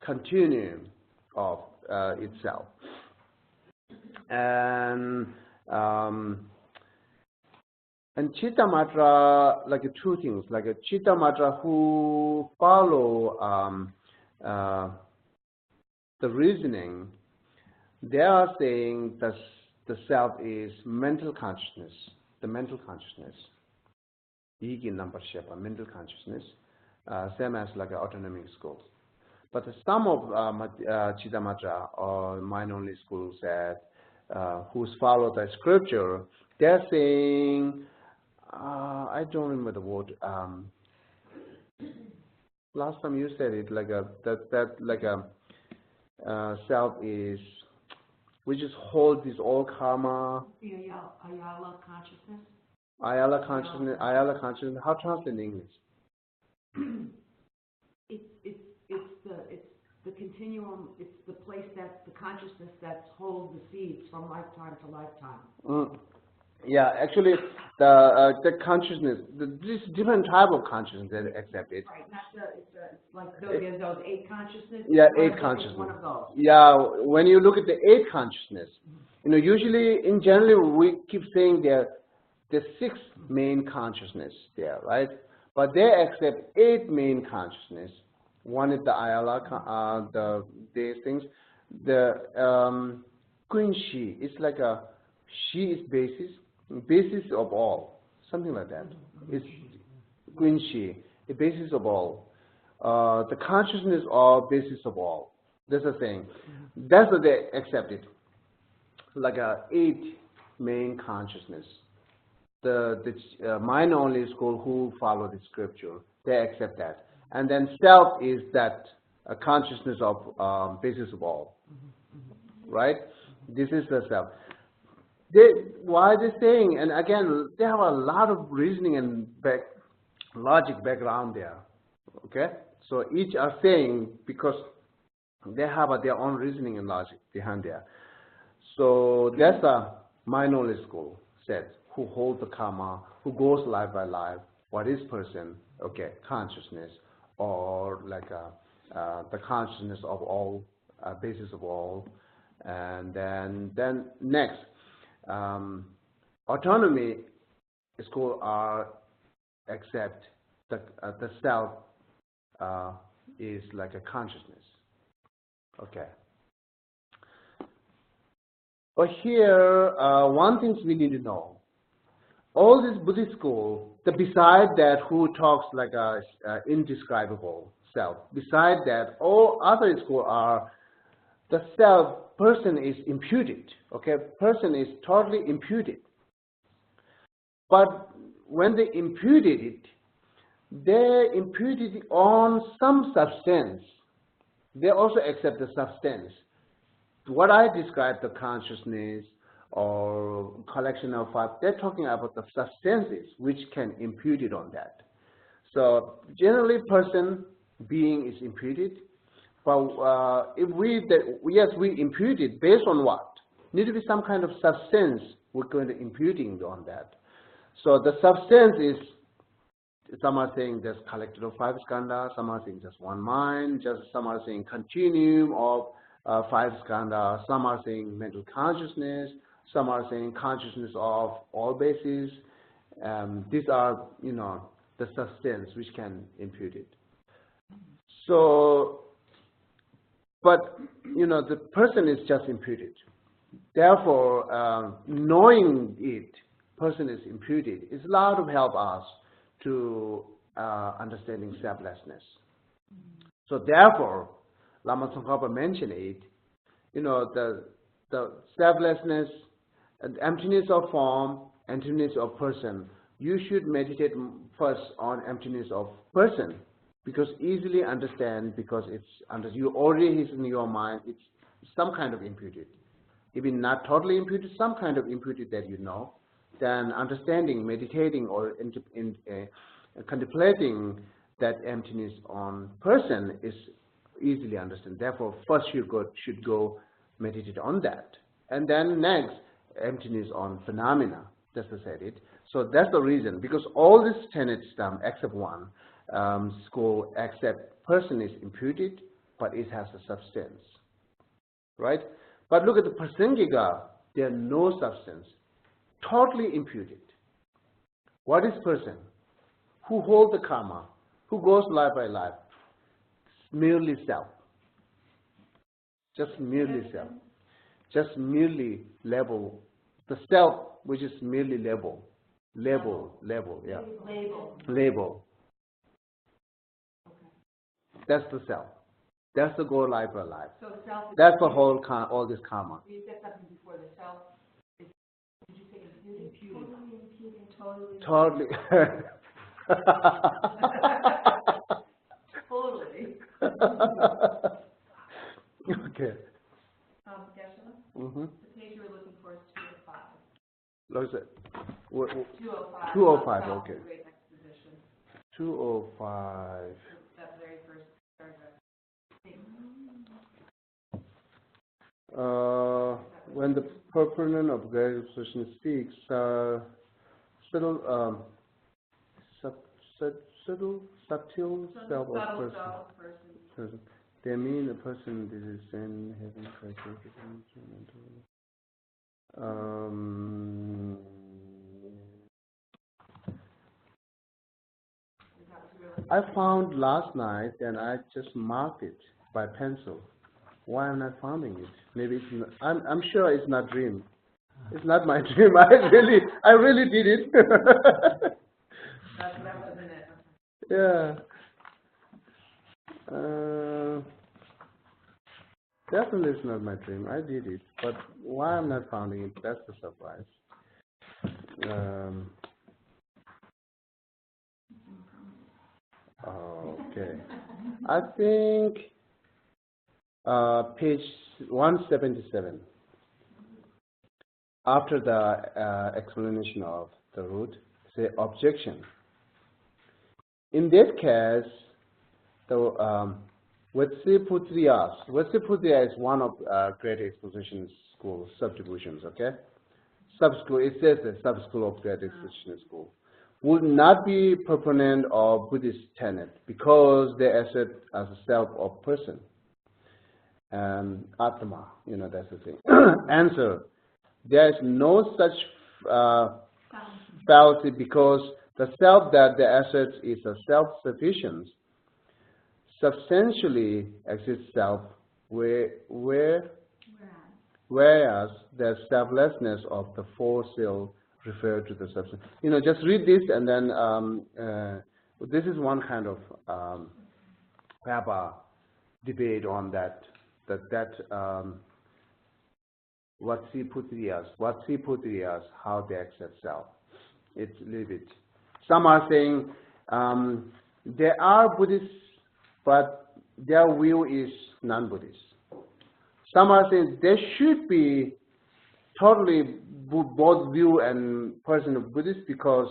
Continuum of itself. And Chittamatra, like two things, like a Chittamatra who follow the reasoning, they are saying that the self is mental consciousness, the mental consciousness. Igi number shape, mental consciousness, same as like an autonomic school. But some of Chittamatra or mind-only schools that who follow the scripture, they're saying, I don't remember the word. Last time you said it like that like a self is we just hold this all karma. The Ayala consciousness. Ayala consciousness. Ayala consciousness. How translate in English? It's the continuum. It's the place that the consciousness that holds the seeds from lifetime to lifetime. Yeah, actually, the consciousness, this different type of consciousness that accept it. Right, not it's like there's those eight consciousnesses. Yeah, eight consciousness. One of those. Yeah, when you look at the eight consciousness, usually in general we keep saying the six main consciousness there, right? But they accept eight main consciousness. One is the ayala, these things. The queen she, it's like a she is basis of all, something like that. It's queen she, the basis of all. The consciousness of basis of all. That's the thing. That's what they accept it. Like a eight main consciousness. The mind-only school who follow the scripture, they accept that. And then self is that consciousness of basis of all. Right? This is the self. Why are they saying? And again, they have a lot of reasoning and logic background there. Okay? So each are saying because they have their own reasoning and logic behind there. So that's a mind-only school said, who holds the karma, who goes life by life, what is person, okay, consciousness, or like the consciousness of all, basis of all. And then next, autonomy school are accept the self is like a consciousness. Okay. But here, one thing we need to know: all this Buddhist school, beside that, who talks like a indescribable self. Beside that, all other school are the self person is imputed. Okay, person is totally imputed. But when they imputed it, they imputed it on some substance. They also accept the substance. What I described, the consciousness or collection of five, they're talking about the substances which can impute it on that. So generally, person, being is imputed. But if we impute it based on what? Need to be some kind of substance we're going to imputing on that. So the substance is, some are saying there's collected of five skandhas, some are saying just one mind, some are saying continuum of five skandhas, some are saying mental consciousness, some are saying consciousness of all bases. These are, the substance which can impute it. So, but, the person is just imputed. Therefore, knowing it, person is imputed, is allowed to help us to understanding selflessness. So therefore, Lama Tsongkhapa mentioned it, the selflessness and emptiness of form, emptiness of person. You should meditate first on emptiness of person, because easily understand, because it's you already is in your mind, it's some kind of imputed. Even not totally imputed, some kind of imputed that then understanding, meditating, or contemplating that emptiness on person is easily understood. Therefore, first you should go meditate on that. And then next, emptiness on phenomena, just as I said it. So that's the reason, because all these tenets, except one, school accept person is imputed, but it has a substance, right? But look at the Prasangika, there are no substance, totally imputed. What is person? Who holds the karma? Who goes life by life? Merely self. Just merely self. Just merely label. The self, which is merely label. Label, yeah. Label. Okay. That's the self. That's the goal life by life. So self. That's the whole all this karma. You said something before the self. Did you say imputed? Totally. Totally. Okay. Geshe-la? The page you were looking for is 205. What is it? 205. 205, okay. Great Exposition. 205. That very first paragraph. When the proponent of great exposition speaks, subtle self of person. They mean a person that is in having criteria. I found last night and I just marked it by pencil. Why am I not finding it? Maybe it's not, I'm sure it's not dream. It's not my dream. I really did it. That was in it. Yeah. Definitely it's not my dream. I did it. But why I'm not finding it, that's the surprise. Okay. I think page 177. After the explanation of the root, say objection. In that case, the Vatsiputriya is one of Great Exposition School subdivisions, okay? Sub-school, it says the sub-school of Great Exposition School. would not be proponent of Buddhist tenet because they accept as a self of person. Atma, that's the thing. Answer: there is no such fallacy because the self that they accept is a self-sufficient, substantially exists self, whereas the selflessness of the four self refer to the substance. Just read this and then this is one kind of have a debate on that Vatsiputriyas, how they accept self. It's a little bit. Some are saying they are Buddhists, but their view is non-Buddhist. Some are saying they should be totally both view and person of Buddhist because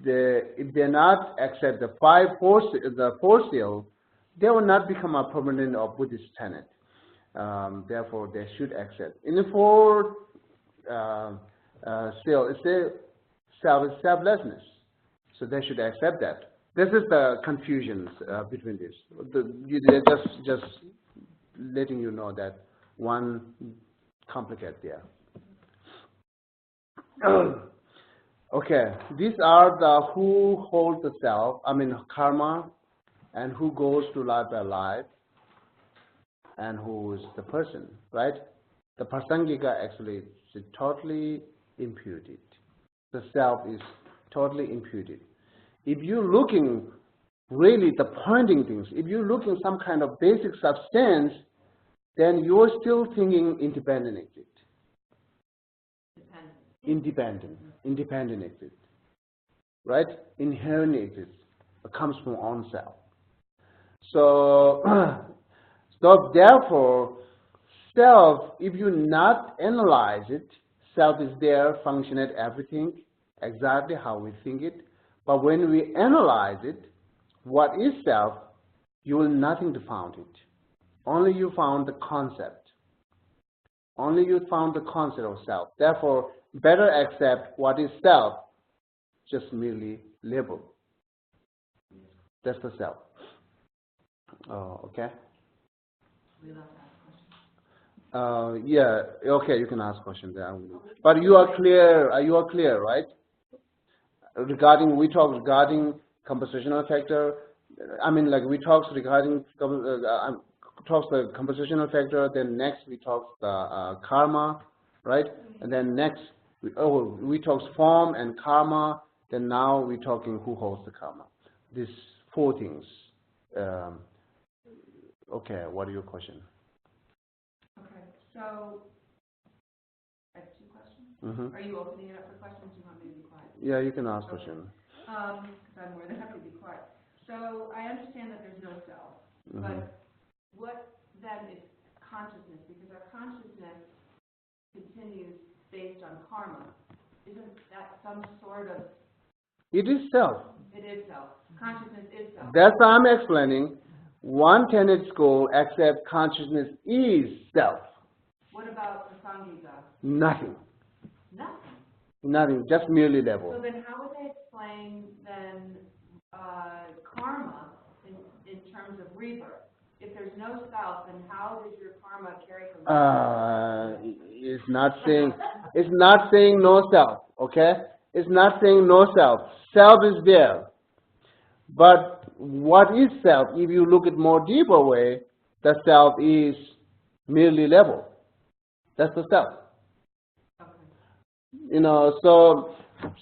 if they not accept the four seal, they will not become a permanent of Buddhist tenet. Therefore, they should accept. In the four seal, it says selflessness, so they should accept that. This is the confusions between this. Just letting you know that one complicate there. Okay, these are the who hold the self, karma, and who goes to life by life, and who is the person, right? The prasangika actually is totally imputed. The self is totally imputed. If you're looking really the pointing things, if you're looking some kind of basic substance, then you're still thinking independent exist. Independent exist. Right? Inherent exist. It comes from own self. So therefore, self, if you not analyze it, self is there, function at everything, exactly how we think it. But when we analyze it, what is self, you will nothing to found it. Only you found the concept. Only you found the concept of self. Therefore, better accept what is self, just merely label. That's the self. Okay? Yeah, okay, you can ask questions there. But you are clear, right? We talked regarding compositional factor. We talked regarding the compositional factor, then next we talked the karma, right? And then next, we talked form and karma, then now we're talking who holds the karma. These four things. Okay, what are your questions? Okay, so I have two questions. Are you opening it up for questions? You want me to be quiet? Yeah, you can ask questions. Because I'm more than happy to be quiet. So I understand that there's no self, but what then is consciousness? Because our consciousness continues based on karma. Isn't that some sort of... It is self. It is self. Consciousness is self. That's what I'm explaining. One tenet school accepts consciousness is self. What about the Sangika? Nothing. Nothing? Nothing, just merely level. So then how would they explain then karma in terms of rebirth? If there's no self, then how does your karma carry from It's not saying no self, okay? It's not saying no self. Self is there. But what is self? If you look at more deeper way, the self is merely level. That's the self. Okay. So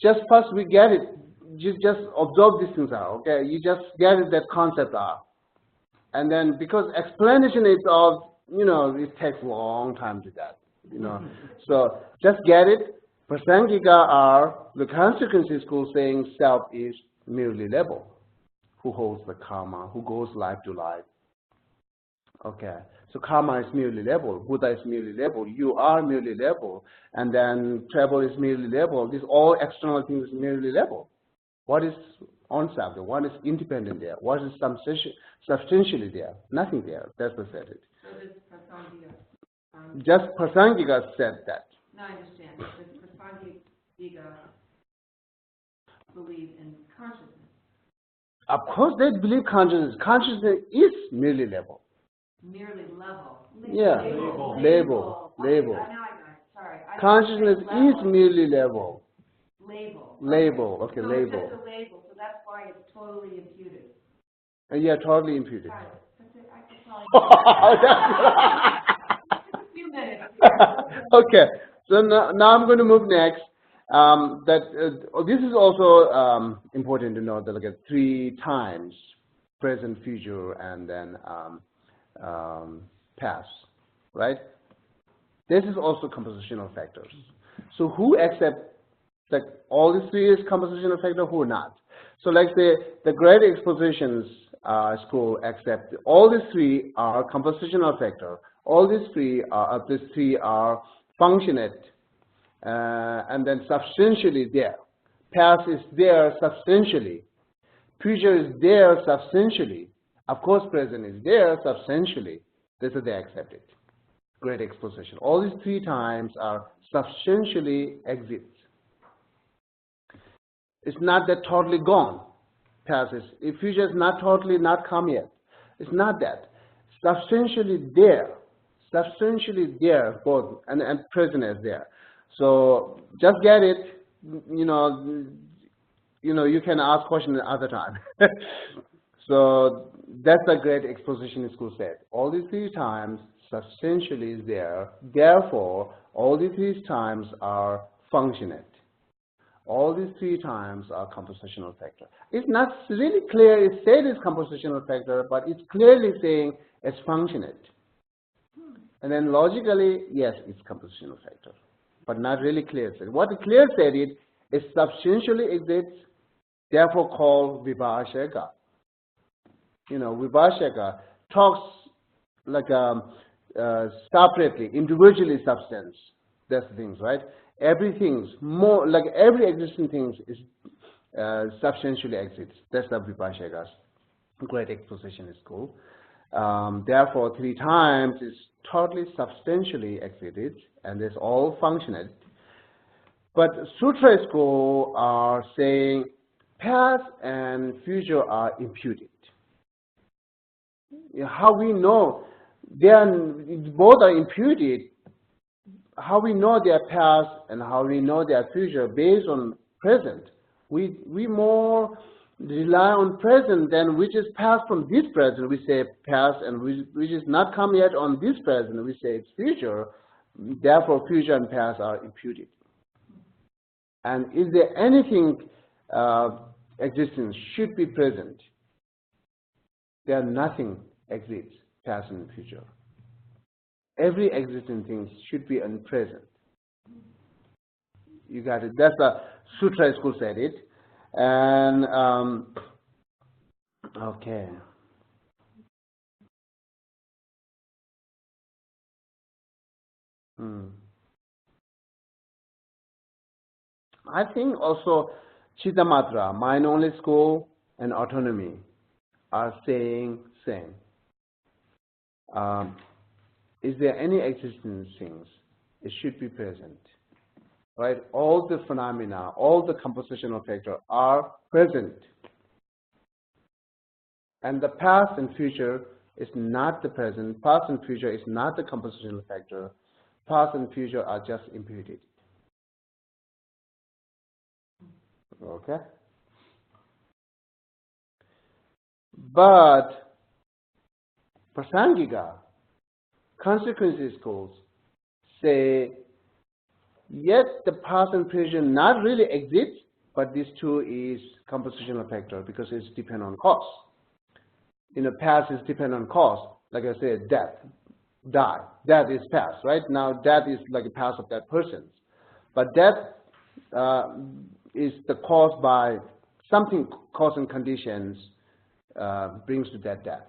just first we get it. You just observe these things out, okay? You just get it, that concept out. And then because explanation is of, it takes a long time to that, So just get it. Prasangika are the consequences school saying self is merely level. Who holds the karma, who goes life to life. Okay, so karma is merely level, Buddha is merely level, you are merely level, and then travel is merely level. These all external things is merely level. What is on self there? What is independent there? What is substantially there? Nothing there. That's the said it. So this Prasangika... Just Prasangika said that. No, I understand. This Prasangika... believe in consciousness. Of course, they believe consciousness. Consciousness is merely level. Merely level. Yeah, Label. label. Now I got it. Sorry. Consciousness is merely level. Label. Label, okay, so label. It's just a label, so that's why it's totally imputed. Yeah, totally imputed. Got it. That's it. I could probably Just a few minutes. Okay, so now I'm going to move next. This is also important to know that like 3 times, present, future, and then past, right? This is also compositional factors. So who accept like all these 3 is compositional factor, who not? So like the great expositions school accept all these 3 are compositional factor. All these 3 are functionate and then substantially there. Past is there substantially. Future is there substantially. Of course, present is there substantially. This is they accept it. Great exposition. All these 3 times are substantially exits. It's not that totally gone. Past is, if future is not totally not come yet. It's not that. Substantially there. Substantially there, both, and present is there. So just get it. You know, you can ask questions other time. So that's a great exposition school said. All these 3 times substantially is there. Therefore, all these 3 times are functionate. All these 3 times are compositional factor. It's not really clear. It said it's compositional factor, but it's clearly saying it's functionate. And then logically, yes, it's compositional factor, but not really clear said. What the clear said it substantially exists, therefore called vibhashaka. Vibhashaka talks like separately, individually substance. That's the things, right? Everything's more like every existing thing is substantially exists. That's the vibhashaka's great exposition is called. Therefore, 3 times is totally substantially exited, and it's all functional. But Sutra school are saying past and future are imputed. How we know both are imputed? How we know their past and how we know their future based on present. We more rely on present than which is past from this present. We say past, and which is not come yet on this present. We say it's future. Therefore, future and past are imputed. And is there anything existence should be present? There nothing exists past and future. Every existing thing should be in present. You got it. That's the Sutra school said it. And okay. I think also Chittamatra, mind only school, and autonomy are saying same. Is there any existing things? It should be present, right? All the phenomena, all the compositional factors are present. And the past and future is not the present. Past and future is not the compositional factor. Past and future are just imputed. Okay? But Prasangika, consequences schools say, yet the past and future not really exist, but these 2 is compositional factor because it's depend on cause. Past is depend on cause. Like I said, death, die. Death is past, right? Now death is like a past of that person. But death is the cause by something causing conditions brings to that death.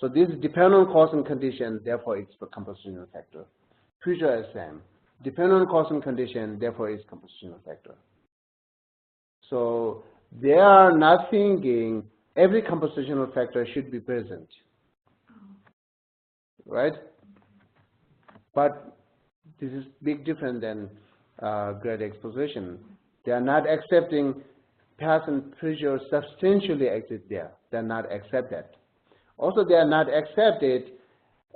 So this depend on cause and condition, therefore it's the compositional factor. Future is same. Depend on cause and condition, therefore it's compositional factor. So they are not thinking every compositional factor should be present, right? But this is big different than great exposition. They are not accepting past and future substantially exist there. They're not accepted. Also, they are not accepted.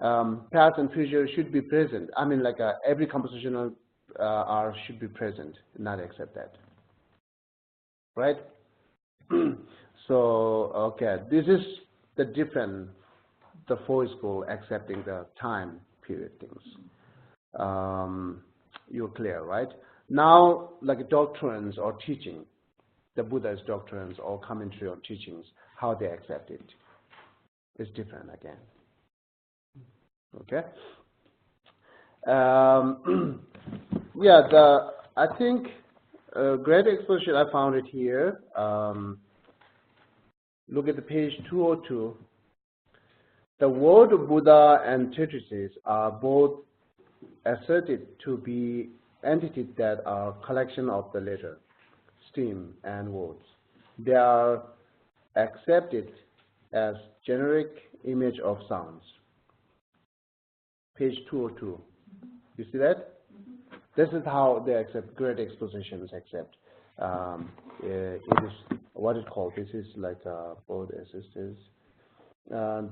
Past and future should be present. I mean, like every compositional R should be present, not accepted. Right? So, okay, this is the different, the four school accepting the time period things. You're clear, right? Now, like doctrines or teaching, the Buddha's doctrines or commentary on teachings, how they accept it is different again. Okay? Yeah, I think great exposition, I found it here. Look at the page 202. The word Buddha and treatises are both asserted to be entities that are collection of the letter, stem, and words. They are accepted as generic image of sounds. Page 202. You see that? This is how they accept, great expositions accept. It is what it's called. This is like both assistants.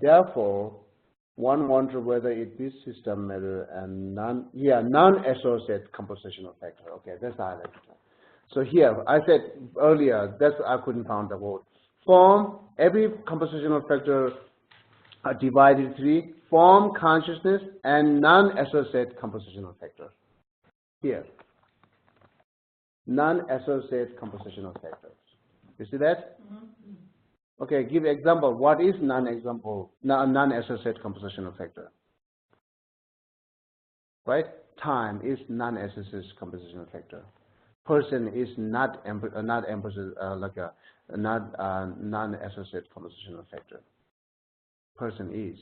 Therefore, one wonders whether it is system matter and non-associated compositional factor. Okay, that's how I like it. So here, I said earlier, I couldn't find the word. Form, every compositional factor are divided into three: form, consciousness, and non-associated compositional factor. Here, non-associated compositional factors. You see that? Mm-hmm. Okay, give example. What is non-associated compositional factor? Right? Time is non-associated compositional factor. Person is not non-associated compositional factor. Person is.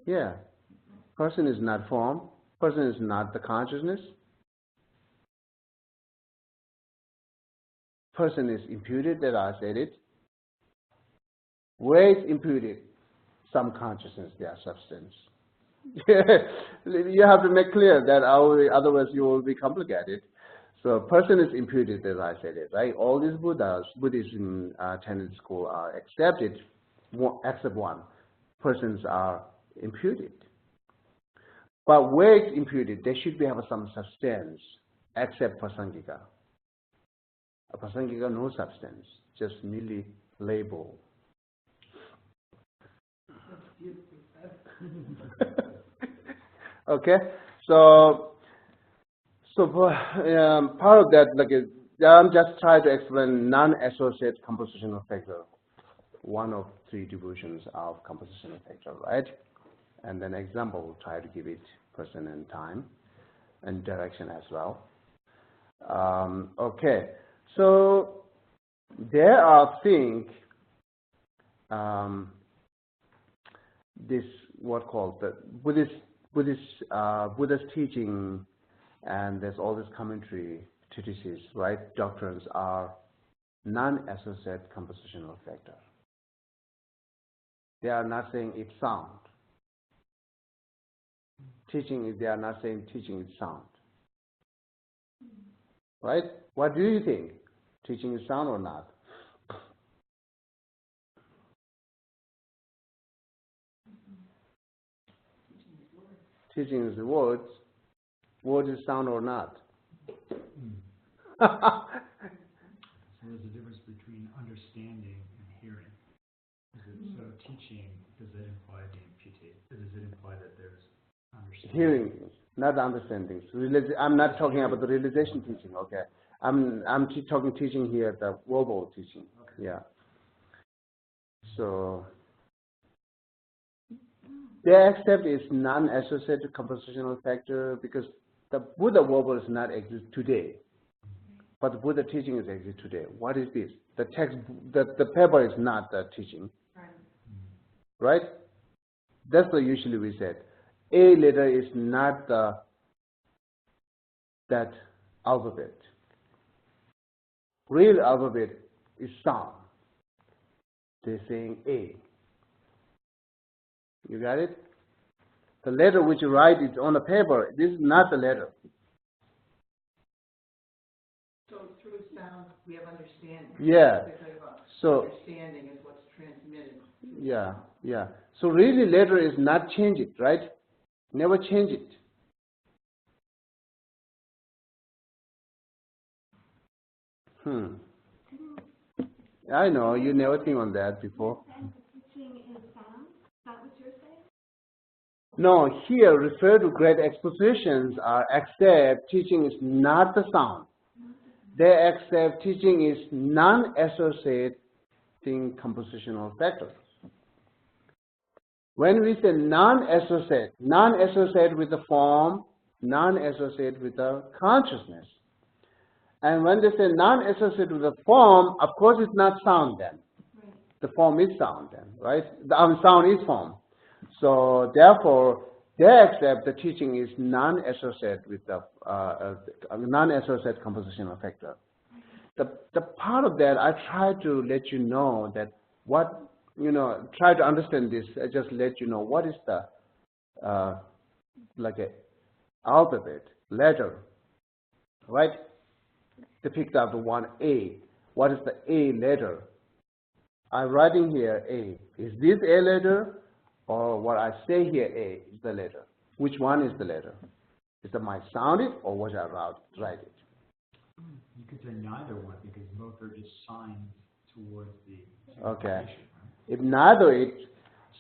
Yeah. Person is not form. Person is not the consciousness. Person is imputed, that I said it. Where is imputed? Some consciousness, their substance. You have to make clear that otherwise you will be complicated. So person is imputed, as I said it, right? All these Buddhism Tenant school are accepted, except one. Persons are imputed. But where it's imputed, they should have some substance, except Prasangika. A Prasangika, no substance, just merely label. Okay, so part of that, like, I'm just trying to explain non-associated compositional factor, one of three divisions of compositional factor, right? And then example, we'll try to give it person and time and direction as well. Okay, so there are things, this what called the Buddhist teaching, and there's all this commentary, treatises, right? Doctrines are non-associated compositional factor. They are not saying it's sound. Teaching, they are not saying teaching is sound. Right? What do you think? Teaching is sound or not? Teaching is the words. Words is sound or not? So there's a difference between understanding and hearing. So teaching, does it imply the imputed? Does it imply that there's understanding? Hearing, not understanding. I'm not talking about the realization teaching. Okay, I'm talking teaching here, the verbal teaching. Okay. Yeah. So they accept it's non-associated compositional factor because the Buddha verbal is not exist today, but the Buddha teaching is exist today. What is this? The text, the paper is not the teaching, right? That's what usually we said. A letter is not that alphabet. Real alphabet is sound. They're saying A. You got it? The letter which you write is on the paper. This is not the letter. So through with sound, we have understanding. Yeah. So Understanding is what's transmitted. yeah, yeah. So really letter is not change it, right? Never change it. I know, you never think on that before. Teaching is sound? Is that what you're saying? No, here refer to great expositions are accept teaching is not the sound. They accept teaching is non-associating compositional factor. When we say non-associate with the form, non-associate with the consciousness. And when they say non-associate with the form, of course it's not sound then. Right. The form is sound then, right? The sound is form. So therefore, they accept the teaching is non-associate with the non-associate compositional factor. The part of that I try to let you know that what try to understand this. I just let you know what is the like a alphabet letter, right? They picked up the one A. What is the A letter? I'm writing here A. Is this A letter? Or what I say here, A is the letter. Which one is the letter? Is it my sound it or was I write it? You could say neither one because both are just signs towards the Okay. right? If neither it,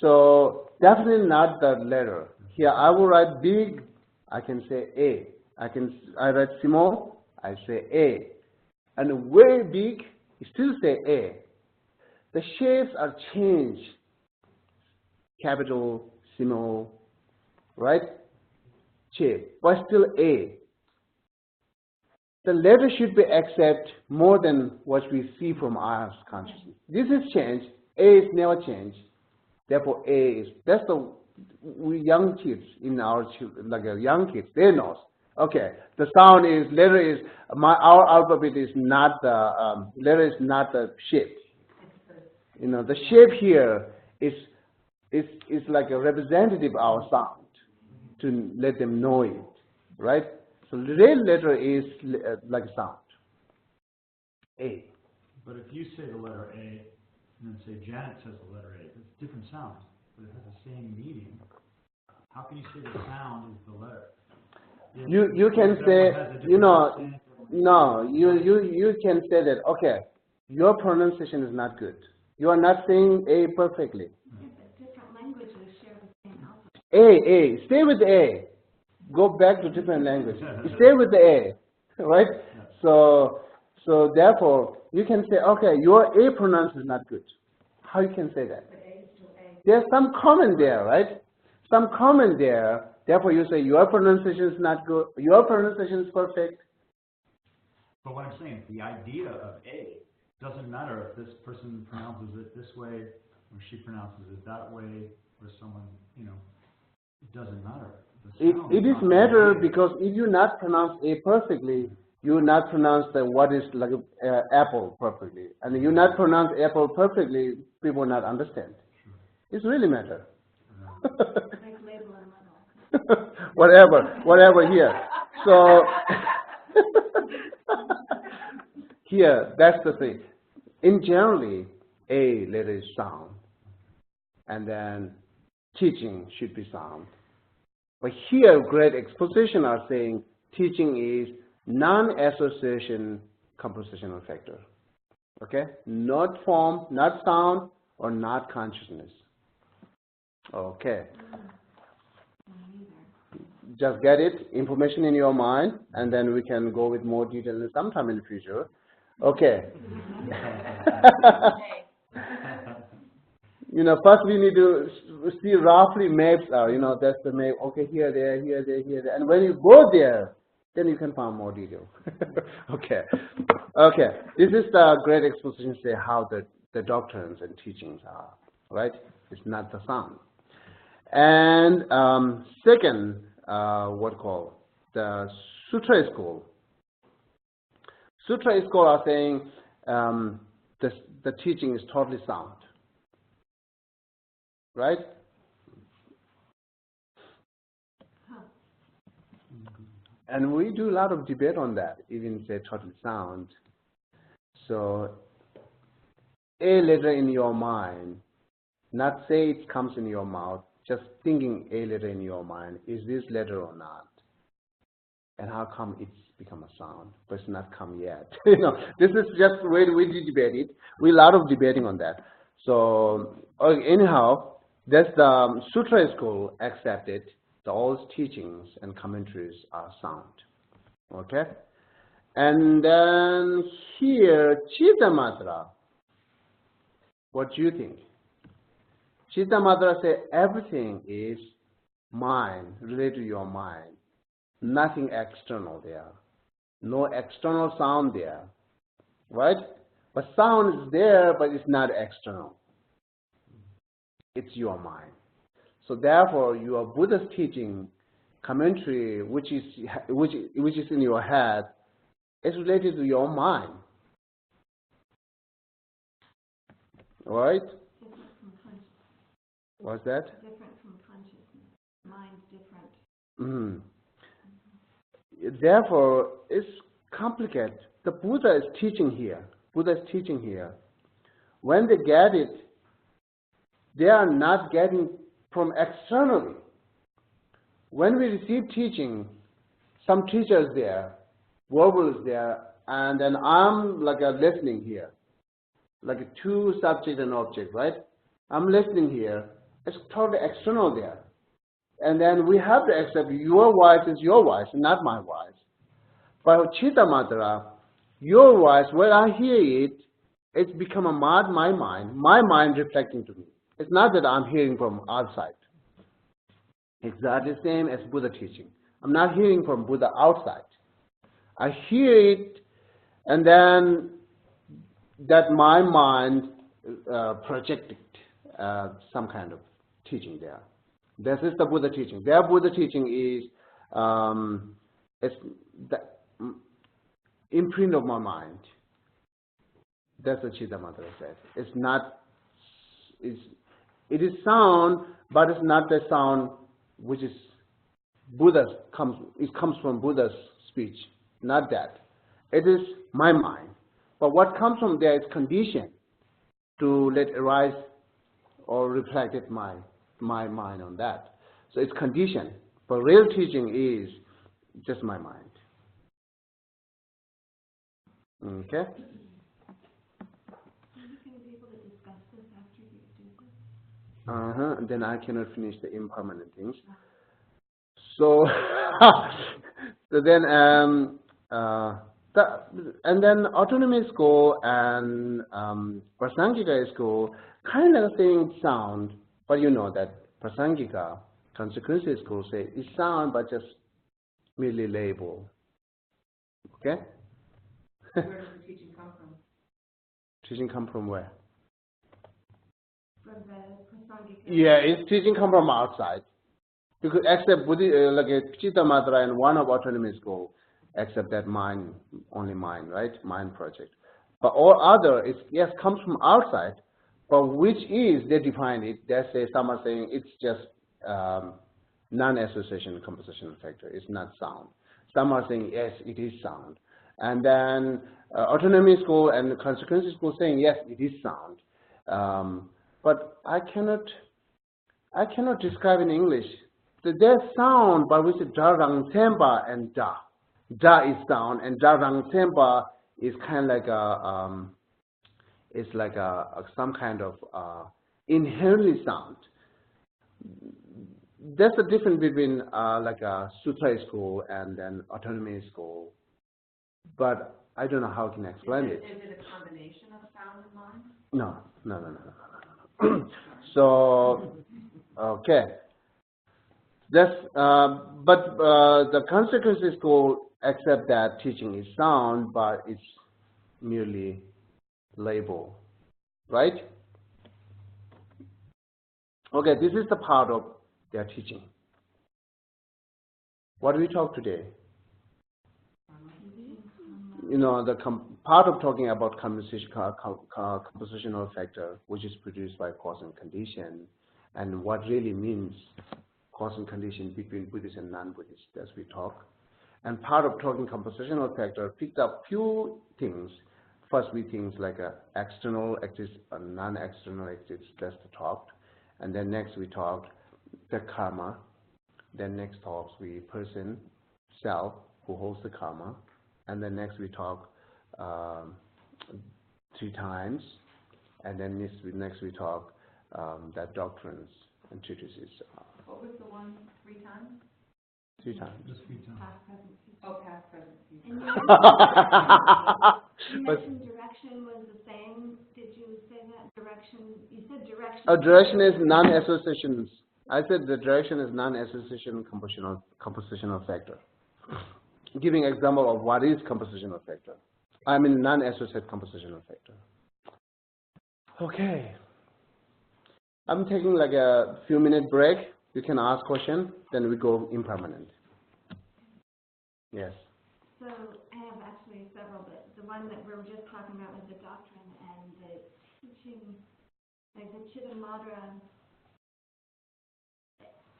so definitely not the letter. Here I will write big, I can say A. I write small, I say A. And very big, you still say A. The shapes are changed. Capital, small, right? Shape, but still A. The letter should be accept more than what we see from our consciousness. This is change. A is never changed. Therefore, A is. That's the we young kids in our young kids. They know. Okay, the sound is letter is our alphabet is not the letter is not the shape. The shape here is like a representative of our sound to let them know it, right? So the real letter is like a sound, A. But if you say the letter A, and then say Janet says the letter A, it's different sounds, but it has the same meaning. How can you say the sound is the letter? You can say, no, you can say that, okay, your pronunciation is not good. You are not saying A perfectly. Yeah, but different languages share the same alphabet. A, stay with A. Go back to different language. Stay with the A, right? So therefore, you can say, okay, your A pronunciation is not good. How you can say that? There's some comment there, right? Some comment there. Therefore, you say your pronunciation is not good. Your pronunciation is perfect. But what I'm saying, the idea of A doesn't matter if this person pronounces it this way or she pronounces it that way or someone, it doesn't matter. It is matter because if you not pronounce A perfectly, you not pronounce the what is like apple perfectly, and you not pronounce apple perfectly, people will not understand. Sure. It's really matter. Like label and level. whatever here. So here, that's the thing. In generally, A letter is sound, and then teaching should be sound. But here, great exposition are saying teaching is non-association compositional factor. Okay? Not form, not sound, or not consciousness. Okay. Just get it, information in your mind, and then we can go with more detail sometime in the future. Okay. First we need to see roughly maps are, that's the map, okay, here, there, here, there, here, there. And when you go there, then you can find more detail. Okay. This is the great exposition, say how the doctrines and teachings are, right? It's not the sound. And second, the Sutra school. Sutra school are saying the teaching is totally sound. Right? And we do a lot of debate on that, even say totally sound. So a letter in your mind, not say it comes in your mouth, just thinking a letter in your mind, is this letter or not? And how come it's become a sound, but it's not come yet? This is just where we debate it. We a lot of debating on that. So anyhow, that's the Sutra school accepted. All teachings and commentaries are sound. Okay? And then here, Chittamatra. What do you think? Chittamatra says everything is mind, related to your mind. Nothing external there. No external sound there. Right? But sound is there, but it's not external. It's your mind. So therefore, your Buddha's teaching, commentary, which is in your head, is related to your mind. Right? Different from consciousness. What's that? Different from consciousness. Mind's different. Therefore, it's complicated. The Buddha is teaching here. When they get it, they are not getting from externally. When we receive teaching, some teachers there, verbal is there, and then I'm like a listening here, like a two subject and object, right? I'm listening here. It's totally external there. And then we have to accept your voice is your voice, not my voice. But Chittamatra, your voice, when I hear it, it's become my mind reflecting to me. It's not that I'm hearing from outside. Exactly the same as Buddha teaching. I'm not hearing from Buddha outside. I hear it, and then that my mind projected some kind of teaching there. This is the Buddha teaching. Their Buddha teaching is it's the imprint of my mind. That's what Chittamatra says. It's not. It is sound, but it's not the sound which is Buddha's comes. It comes from Buddha's speech. Not that. It is my mind. But what comes from there is condition to let arise or reflected my mind on that. So it's condition. But real teaching is just my mind. Okay? And then I cannot finish the impermanent things. So, and then autonomy school and Prasangika school kind of thing sound, but you know that Prasangika, consequences school say it sound, but just merely label. Okay? Where does the teaching come from? Teaching come from where? From the Prasangika. Yeah, it's teaching come from outside. Because except like a Chittamatra and one of autonomy school, except that mind, only mind, right? Mind project. But all other, yes, comes from outside. But which is, they define it, they say, some are saying it's just non-association compositional factor. It's not sound. Some are saying, yes, it is sound. And then autonomy school and consequences school saying, yes, it is sound. But I cannot describe in English. There's sound, but we say da rang tempa and da. Da is sound, and da rang tempa is kind of like it's like some kind of inherently sound. That's the difference between like a Sutra school and then autonomy school. But I don't know how I can explain it. Is it a combination of sound and mind? No. So, okay. That's, but the consequences school accept that teaching is sound, but it's merely label, right? Okay, this is the part of their teaching. What do we talk today? You know, the part of talking about compositional factor, which is produced by cause and condition, and what really means cause and condition between Buddhist and non-Buddhist as we talk. And part of talking compositional factor picked up few things first we think like external exists, non-external exists. That's the talk, and then next we talk the karma. Then next talks we person, self who holds the karma, and then next we talk 3 times, and then next we talk that doctrines and treatises. What was the one 3 times? 3 times. Just 3 times. Past, present, future. Oh, past, present, future. And you mentioned direction was the same. Did you say that? Direction, you said direction. Oh, direction is non-association. I said the direction is non-association compositional factor. Giving example of what is compositional factor. I mean non-associated compositional factor. Okay. I'm taking like a few minute break. You can ask question, then we go impermanent. Yes. So I have actually several, but the one that we were just talking about was the doctrine and the teaching, like the Chittamatra.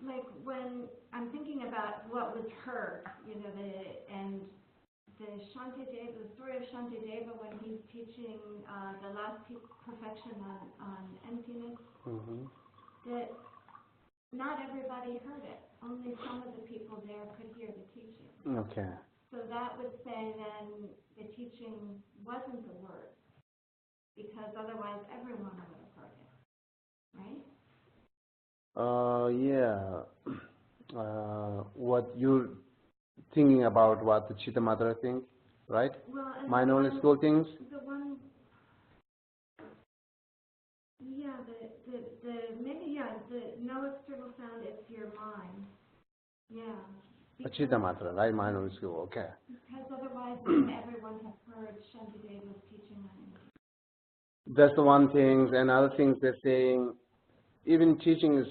Like when I'm thinking about what was heard, you know, the Shantideva, the story of Shantideva when he's teaching the last perfection on emptiness, that not everybody heard it. Only some of the people there could hear the teaching. Okay. So that would say then the teaching wasn't the word, because otherwise everyone would have heard it, right? Yeah. What you're thinking about what the Chittamatra thing, right? Well, and Minority school things? the one, yeah, the no external sound, it's your mind. Yeah. The Chittamatra, right? Minority school, okay. Because otherwise everyone has heard Shantideva's teaching on it. That's the one thing. And other things they're saying, even teaching is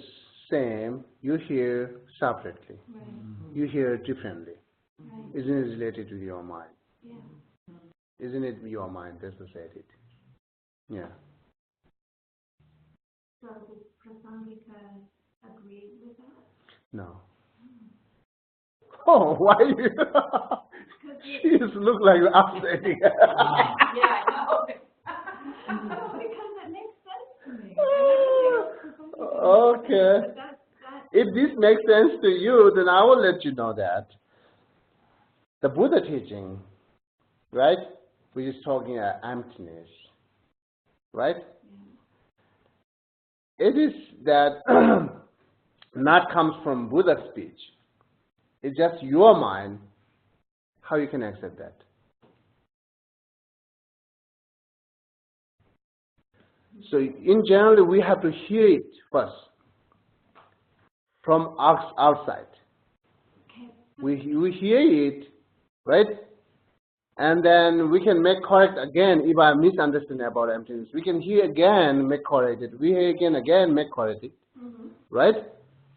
same, you hear separately. Right. You hear differently. Right. Isn't it related to your mind? Yeah. Isn't it your mind that's associated? Yeah. So does Prasangika agree with that? No. Oh, why you? She just look like upsetting. Yeah, I know. No, because it makes sense to me. Okay. If this makes sense to you, then I will let you know that. The Buddha teaching, right? We're just talking about emptiness, right? Yeah. It is that not comes from Buddha's speech. It's just your mind, how you can accept that. So in general, we have to hear it first from outside. Okay. We hear it, right? And then we can make correct again if I misunderstand about emptiness. We can hear again, make corrected. We hear again, make corrected, right?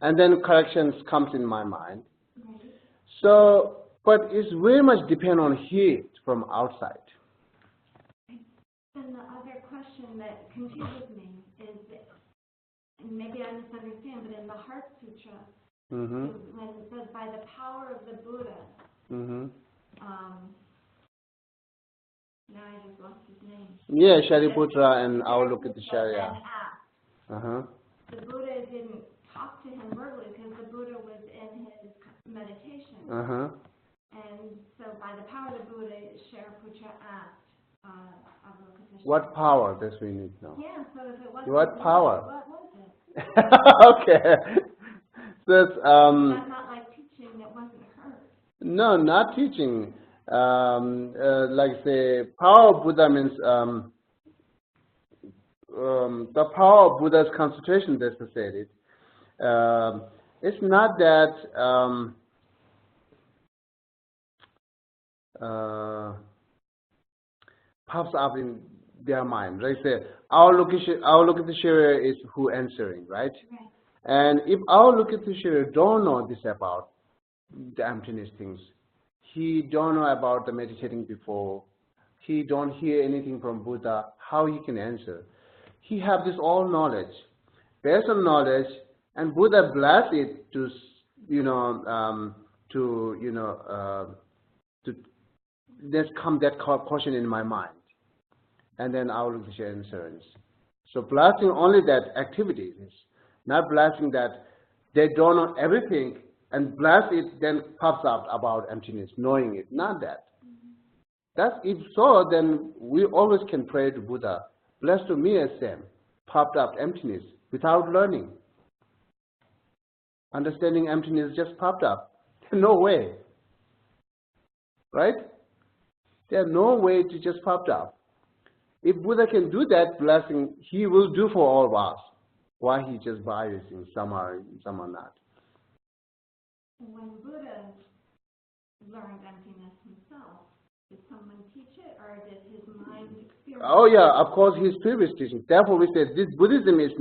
And then corrections comes in my mind. Right. So, but it's very much depend on hear it from outside. Then the other question that confuses me is, that, and maybe I misunderstand, but in the Heart Sutra, when it says by the power of the Buddha, now I just lost his name. Yeah, Shariputra and Avalokiteshvara. The Buddha didn't talk to him verbally because the Buddha was in his meditation. And so by the power of the Buddha, Shariputra asked Avalokiteshvara. What power? That's what we need to know. Yeah, so if it wasn't What power? what was it? Okay. So it's, That's not like teaching that wasn't heard. no, not teaching. Like say, power of Buddha means the power of Buddha's concentration that's associated. It's not that pops up in their mind. Like say, Avalokiteshvara is who answering, right? Right. And if Avalokiteshvara don't know this about the emptiness things, he don't know about the meditating before, he don't hear anything from Buddha, how he can answer? He have this all knowledge, based on knowledge, and Buddha bless it to, to there's come that question in my mind. and then Avalokiteshvara insurance. So blasting only that activity is, not blasting that they don't know everything and blast it, then pops up about emptiness, knowing it. Not that. That's, if so, then we always can pray to Buddha, bless to me as same, popped up emptiness without learning. Understanding emptiness just popped up. No way. Right? There's no way to just popped up. If Buddha can do that blessing, he will do for all of us. Why he just buys things? Some are not. When Buddha learned emptiness himself, did someone teach it, or did his mind experience? Oh yeah, of course, his previous teaching. Therefore, we say this Buddhism is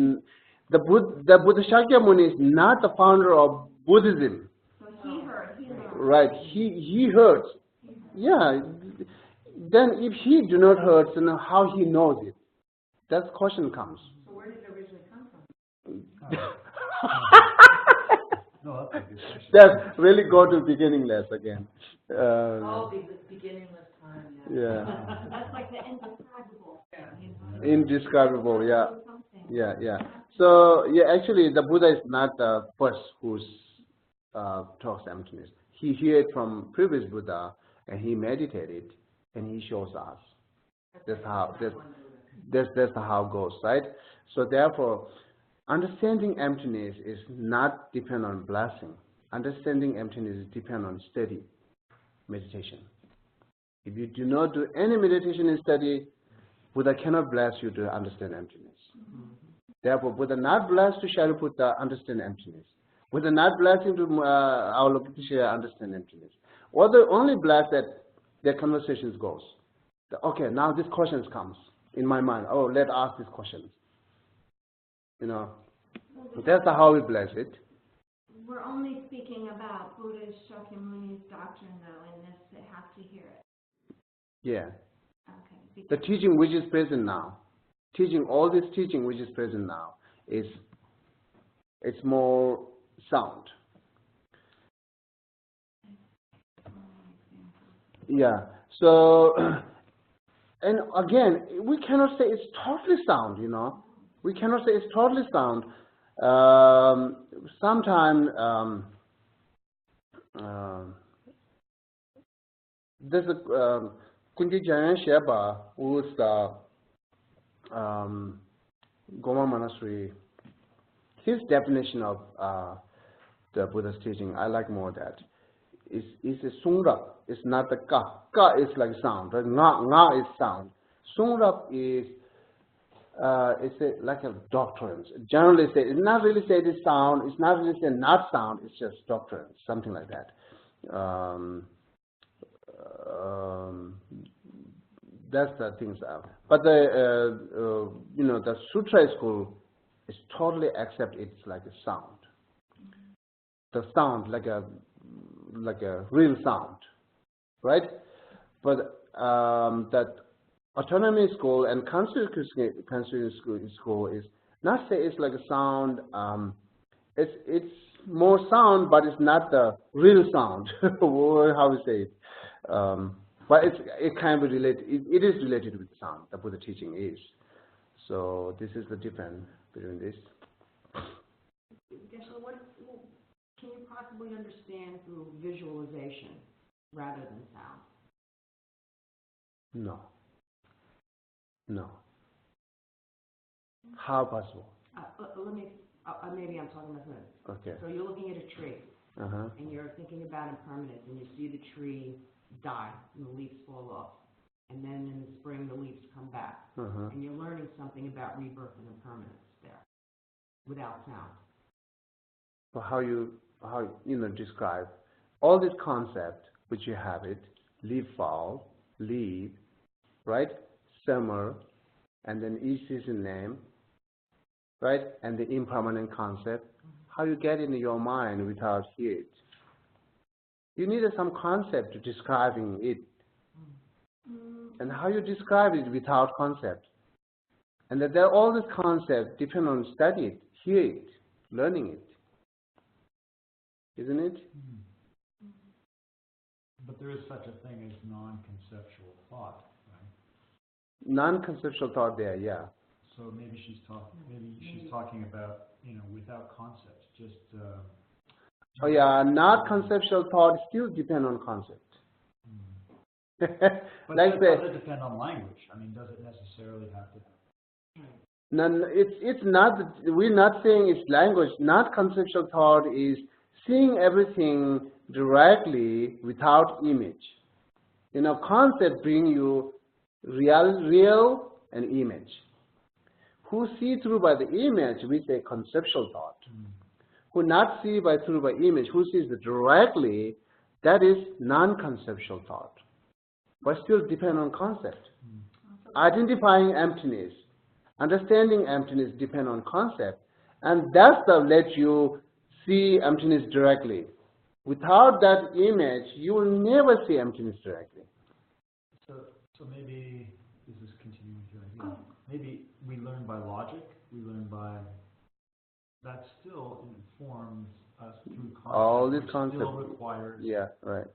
the Buddha Shakyamuni is not the founder of Buddhism. So he heard, he learned. Right? He heard. Yeah. Then if he do not heard, then how he knows it? That question comes. So where did it originally come from? No, that's a good question. That's really go to beginningless again. Beginningless time. Yeah. That's like the indescribable. You know? Indescribable, yeah. Something. Yeah. So, yeah, actually, the Buddha is not the first who talks emptiness. He heard it from previous Buddha, and he meditated, and he shows us. That's how it goes, right? So therefore, understanding emptiness is not depend on blessing. Understanding emptiness depends on steady meditation. If you do not do any meditation and study, Buddha cannot bless you to understand emptiness. Therefore, Buddha not blessed to Shariputra understand emptiness. Buddha not blessing to Avalokiteshvara understand emptiness. Or the only bless that their conversations goes. Okay, now this questions comes in my mind. Oh, let's ask these questions. You know, that's how we bless it. We're only speaking about Buddha's Shakyamuni's doctrine, though, and this they have to hear it. Yeah. Okay. The teaching which is present now, all this teaching which is present now, it's more sound. Yeah. So, and again, we cannot say it's totally sound, you know. We cannot say it's totally sound. Sometimes there's a Kunti Jayan Sheba, who's the Goma Monastery. His definition of the Buddha's teaching, I like more that. Is a sungrap. It's not the ka. Ka is like sound. Right? Nga is sound. Sungrap is like a doctrine. Generally say it's not really say it's sound. It's not really say not sound. It's just doctrine, something like that. That's the things. But the the Sutra school is totally accept it's like a sound. The sound like a real sound, right? But that autonomy school and constitution school is not say it's like a sound. It's more sound, but it's not the real sound. How we say it? But it can be related. It is related with the sound. The Buddha teaching is. So this is the difference between this. What can you possibly understand through visualization rather than sound? No. How possible? Let me. Maybe I'm talking about this. Okay. So you're looking at a tree, and you're thinking about impermanence, and you see the tree die, and the leaves fall off, and then in the spring the leaves come back, and you're learning something about rebirth and impermanence there, without sound. So how you describe all this concept which you have it, leaf fall, leaf, right? Summer, and then each season name, right? And the impermanent concept. How you get into your mind without hear it? You need some concept to describing it. And how you describe it without concept. And that all this concept depend on study it, hear it, learning it. Isn't it? But there is such a thing as non-conceptual thought, right? non-conceptual thought there, yeah. So maybe she's talking about, without concept, just. Oh yeah, not conceptual thought still depend on concept. But Like does it depend on language? I mean, does it necessarily have to? No, it's not. We're not saying it's language. Not conceptual thought is seeing everything directly without image. Concept bring you real and image. Who see through by the image, we say conceptual thought. Who not see through by image, who sees it directly, that is non-conceptual thought. But still depend on concept. Identifying emptiness, understanding emptiness depend on concept, and that's the let you see emptiness directly. Without that image, you will never see emptiness directly. So maybe this is continuing here. Maybe we learn by logic. We learn by that still informs us through concept. All this concept still requires. Yeah, right.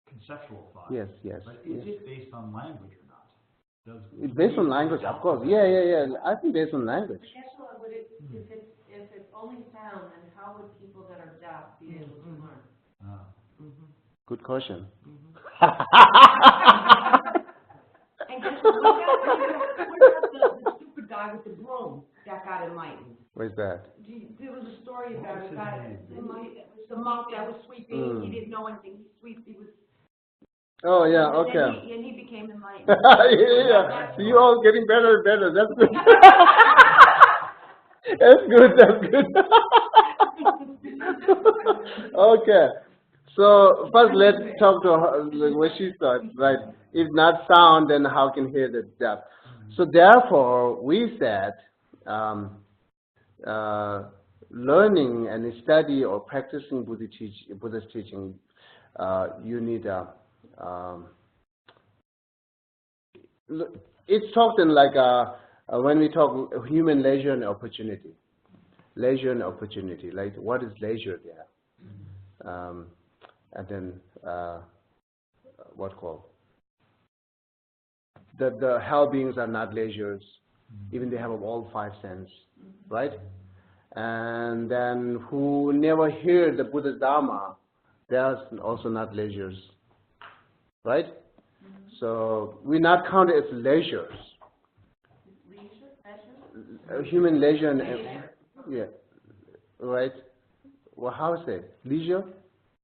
Conceptual thought. Yes. But is it based on language or not? It's based on language, of course. Yeah. I think based on language. I guess what would it, if it's only sound, then how would people that are deaf be able to learn? Good question. And guess what? What about the stupid guy with the broom that got enlightened? Where's that? There was a story about What's a his guy, name? the monk that was sweeping. He didn't know anything. He was. Oh yeah, And okay. then he became enlightened. Yeah. So you all getting better and better. That's good. That's good. Okay. So first let's talk to her, like what she thought, right? If not sound, then how can hear the depth? So therefore, we said learning and study or practicing Buddhist teaching, you need it's talked in like when we talk human leisure and opportunity. Leisure and opportunity, like what is leisure there? And then what called? The hell beings are not leisures, even they have all five senses, right? And then who never hear the Buddha's Dharma, they are also not leisures, right? So we not count it as leisures. Human leisure and yeah, right. Well, how is it? Leisure,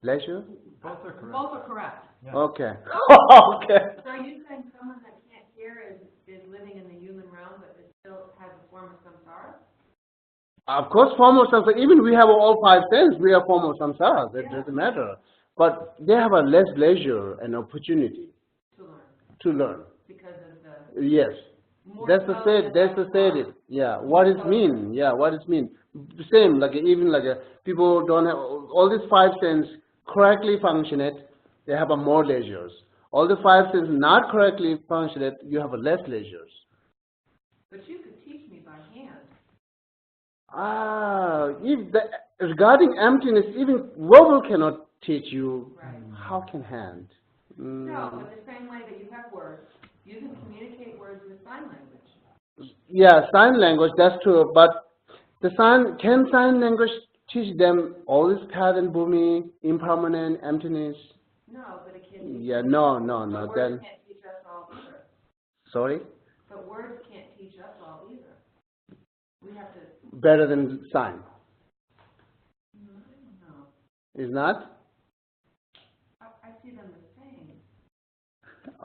leisure. Both are correct. Both are correct. Yeah. Okay. Okay. So are you saying someone that can't hear is living in the human realm, but it still has a form of samsara? Of course, form of samsara. Even we have all five senses. We have form of samsara. That doesn't matter. But they have a less leisure and opportunity to learn. Because of the Yes. That's the said. That's the said. Yeah. What it mean? Yeah. What it mean? The same. Like even like people don't have all these five senses correctly function it. They have a more leisures. All the five senses not correctly function it. You have a less leisures. But you could teach me by hand. Regarding emptiness, even verbal cannot teach you. Right. How can hand? No, but the same way that you have words, you can communicate words with sign language. Yeah, sign language, that's true. But can sign language teach them all this pattern, bhumi, impermanent, emptiness? No, but it can. Yeah, no. But Then words can't teach us all either. sorry. But words can't teach us all either. We have to. Better than sign. No. Is not? I see them the same.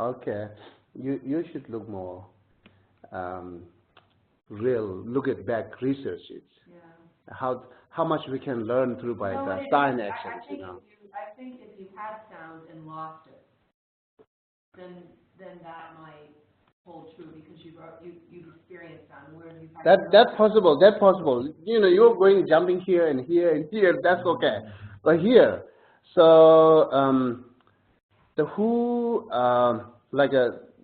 Okay. You should look more real. Look at back, research it. Yeah. How much we can learn through by the sign actions, I think if you had sound and lost it, then that might hold true because you've experienced sound. Where you that's possible. That's possible. You're going jumping here and here and here. That's okay. But here, so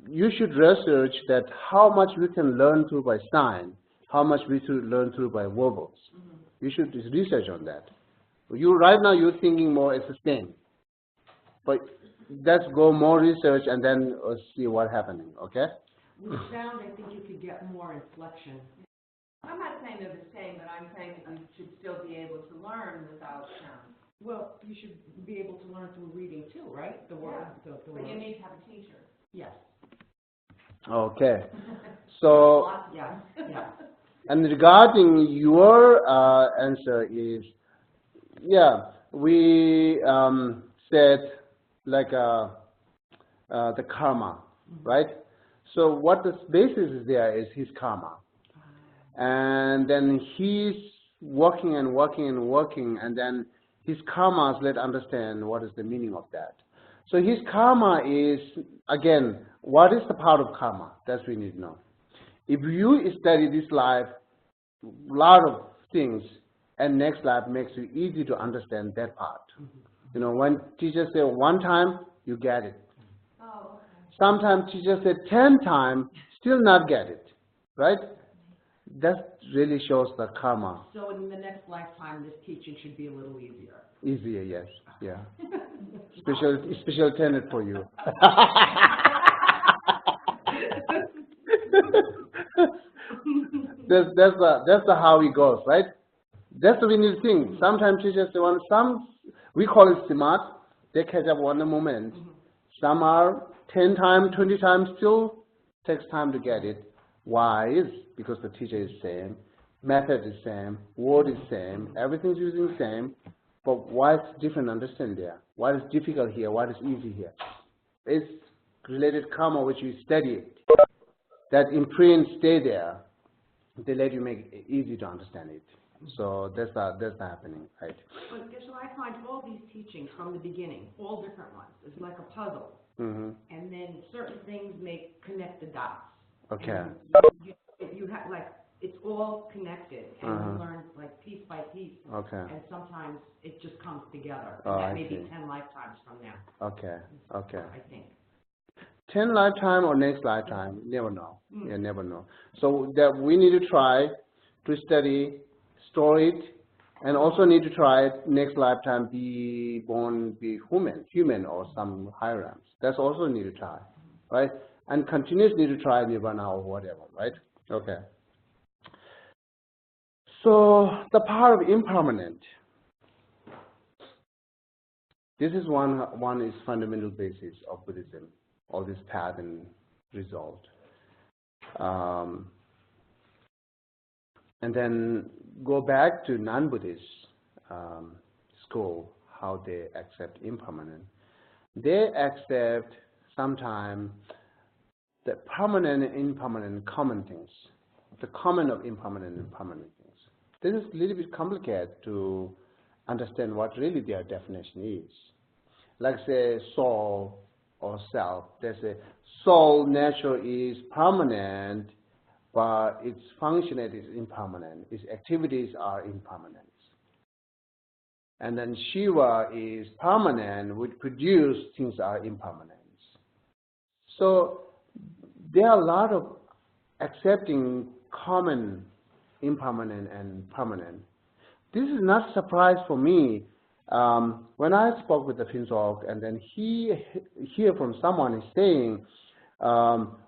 you should research that how much we can learn through by sign, how much we should learn through by verbals. You should research on that. Right now you're thinking more as a same, but let's go more research and then see what's happening, okay? With sound, I think you could get more inflection. I'm not saying they're the same, but I'm saying that you should still be able to learn without sound. Well, you should be able to learn through reading too, right? The word. Yeah. But you need to have a teacher. Yes. Okay. So, Yeah. Yeah. and regarding your answer is, yeah, we said like the karma, right? So what the basis is there is his karma. And then he's working and working and working, and then his karmas let understand what is the meaning of that. So his karma is, again, what is the part of karma? That's what we need to know. If you study this life, a lot of things, and next life makes it easy to understand that part. You know, when teachers say one time, you get it. Oh, okay. Sometimes teachers say 10 times, still not get it, right? That really shows the karma. So in the next lifetime, this teaching should be a little easier. Easier, yes, yeah. Special tenant for you. that's how it goes, right? That's the winning thing. Sometimes teachers they want we call it smart. They catch up one moment. Some are 10 times, 20 times, still takes time to get it. Why is because the teacher is same, method is same, word is same, everything's using same, but why is different understand there? What is difficult here? What is easy here? It's related karma which you study it. That imprint stay there. They let you make it easy to understand it. So that's happening, right? But so I find all these teachings from the beginning, all different ones, is like a puzzle. And then certain things may connect the dots. Okay. You have like it's all connected, and you learn like piece by piece. Okay. And sometimes it just comes together. Oh, And that I may see. be 10 lifetimes from now. Okay. Okay. I think. 10 lifetime or next lifetime, never know. You never know. So that we need to try to study, store it, and also need to try it next lifetime be born, be human or some higher realms. That's also need to try, right? And continuously need to try nirvana or whatever, right? Okay. So the part of impermanent. This is one is fundamental basis of Buddhism, all this path and result. And then go back to non-Buddhist school, how they accept impermanent. They accept sometimes the permanent and impermanent common things, the common of impermanent and permanent things. This is a little bit complicated to understand what really their definition is. Like say soul or self, they say soul nature is permanent, but its function is impermanent, its activities are impermanent. And then Shiva is permanent, which produce things are impermanent. So there are a lot of accepting common impermanent and permanent. This is not a surprise for me. When I spoke with the Finzog, and then he hear from someone is saying,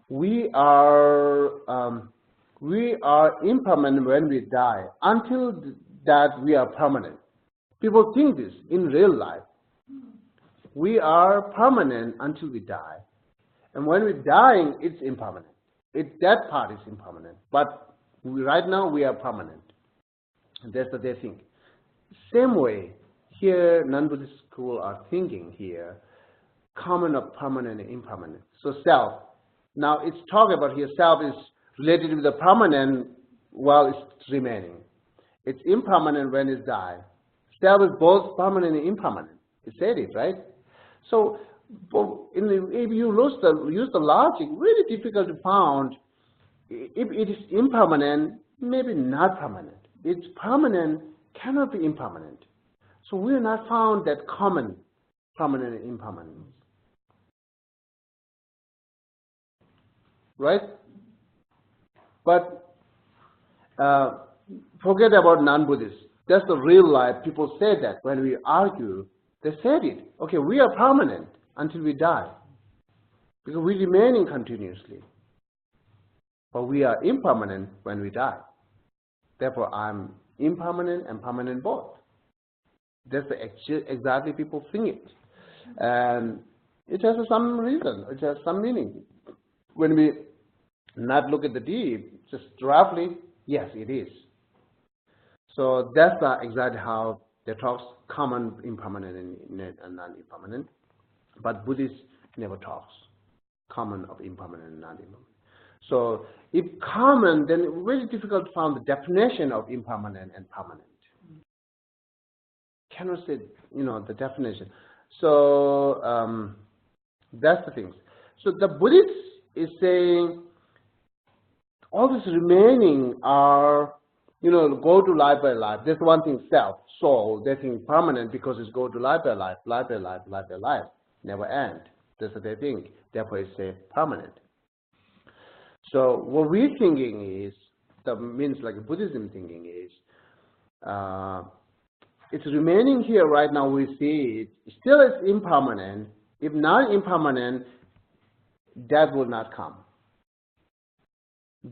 we are impermanent when we die. Until that, we are permanent. People think this in real life. We are permanent until we die. And when we're dying, it's impermanent. That part is impermanent. But right now, we are permanent. And that's what they think. Same way, here, non-Buddhist school are thinking here, common of permanent and impermanent. So self. Now, it's talking about here, self is related with the permanent while it's remaining. It's impermanent when it's die. Self is both permanent and impermanent. You said it, right? So, if you use the logic, really difficult to find. If it is impermanent, maybe not permanent. It's permanent, cannot be impermanent. So we have not found that common permanent and impermanent. Right? But forget about non-Buddhists. That's the real life. People say that when we argue, they said it. Okay, we are permanent. until we die. Because we're remaining continuously. But we are impermanent when we die. Therefore, I'm impermanent and permanent both. That's exactly people think it. And it has some reason, it has some meaning. When we not look at the deep, just roughly, yes, it is. So that's exactly how they talk common, impermanent, and non-impermanent. But Buddhists never talks common of impermanent and non-impermanent. So if common, then it's very difficult to find the definition of impermanent and permanent. Cannot say, the definition. So that's the things. So the Buddhist is saying all this remaining are, go to life by life. There's one thing, self, soul. They think permanent because it's go to life by life, life by life, life by life, never end. That's what they think. Therefore, it's say permanent. So what we're thinking is, that means like Buddhism thinking is, it's remaining here right now. We see it still is impermanent. If not impermanent, death will not come.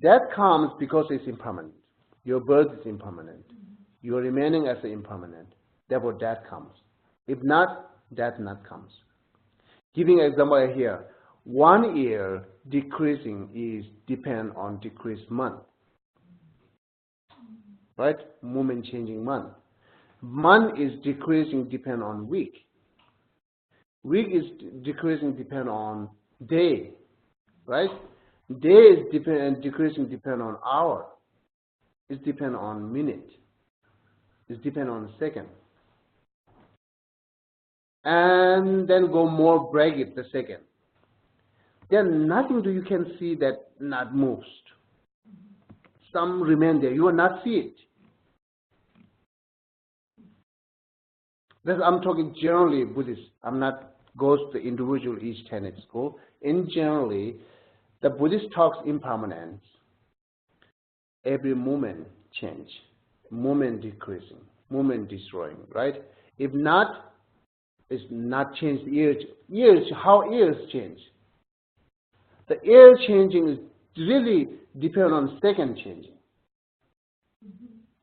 Death comes because it's impermanent. Your birth is impermanent. You are remaining as impermanent. Therefore, death comes. If not, death not comes. Giving an example here, 1 year decreasing is depend on decreased month. Right? Moment changing month. Month is decreasing depend on week. Week is decreasing depend on day. Right? Day is decreasing depend on hour. It depend on minute. It depend on second. And then go more break it the second. Then nothing you can see that not moves. Some remain there. You will not see it. I'm talking generally Buddhist. I'm not goes to the individual each tenet school. In generally, the Buddhist talks impermanence. Every moment change, moment decreasing, moment destroying, right? If not, it's not changed years. How years change? The year changing is really depend on second changing.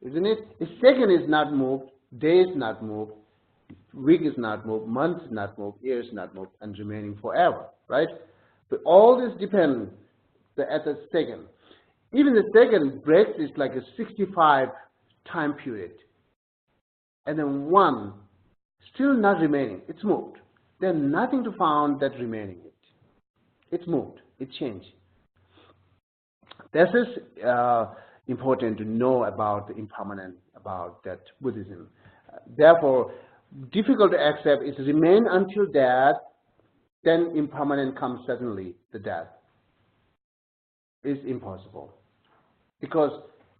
Isn't it? If second is not moved, day is not moved, week is not moved, month is not moved, year is not moved, and remaining forever, right? But all this depends at the second. Even the second breaks is like a 65 time period. And then one still not remaining. It's moved. There's nothing to found that remaining it. It's moved. It changed. This is important to know about the impermanent, about that Buddhism. Therefore, difficult to accept is remain until death, then impermanent comes suddenly, the death. It's impossible. Because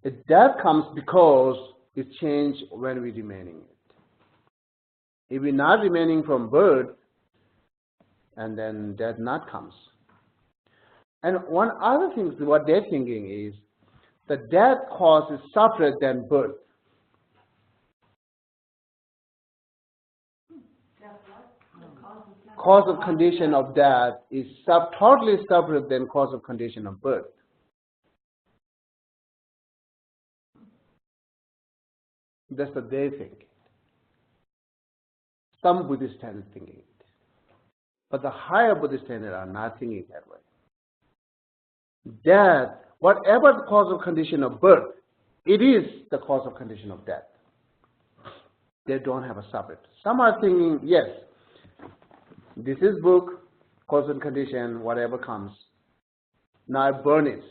the death comes because it changed when we're remaining it. If we're not remaining from birth, and then death not comes. And one other thing, what they're thinking is, the death causes suffer than birth. Cause of condition of death is totally separate than cause of condition of birth. That's what they think. Some Buddhist are thinking it. But the higher Buddhist are not thinking that way. Death, whatever the cause of condition of birth, it is the cause of condition of death. They don't have a separate. Some are thinking, yes, this is book, cause and condition, whatever comes. Now I burn it.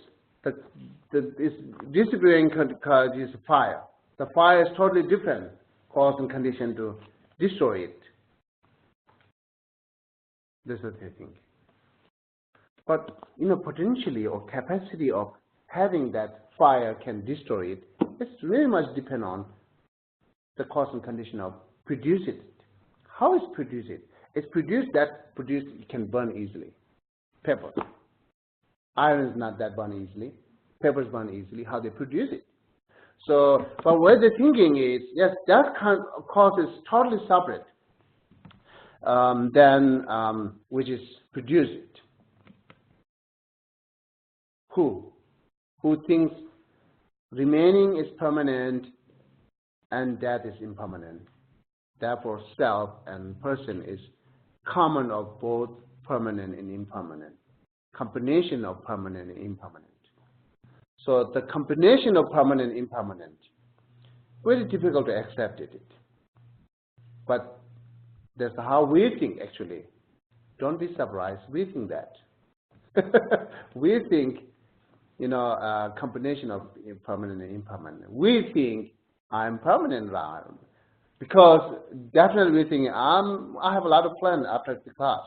This disappearing cause is fire. The fire is totally different cause and condition to destroy it. This is what they think. But potentially or capacity of having that fire can destroy it, it's very much depend on the cause and condition of produce it. How is produced it? It's produced it can burn easily. Pepper. Iron is not that burn easily. Peppers burn easily. How they produce it? So, but what they're thinking is, yes, that cause is totally separate. which is produce it. Who thinks remaining is permanent and death is impermanent? Therefore, self and person is common of both permanent and impermanent, combination of permanent and impermanent. So the combination of permanent and impermanent, very difficult to accept it. But that's how we think actually. Don't be surprised, we think that. We think, a combination of permanent and impermanent. We think I'm permanent now, because definitely we think I have a lot of plans after the class.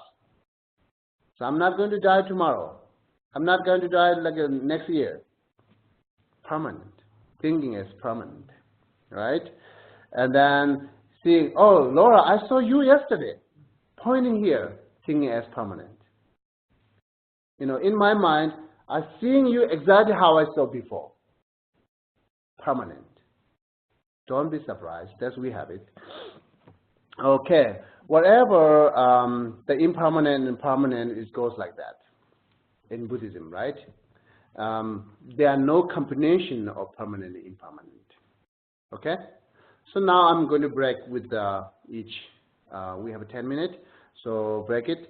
So I'm not going to die tomorrow. I'm not going to die like next year. Permanent. Thinking is permanent, right? And then seeing, oh, Laura, I saw you yesterday. Pointing here, thinking as permanent. In my mind, I'm seeing you exactly how I saw before. Permanent. Don't be surprised. That's we have it. Okay. Whatever the impermanent and permanent, it goes like that in Buddhism, right? There are no combination of permanent and impermanent. Okay? So now I'm going to break with each. We have 10 minutes, so break it.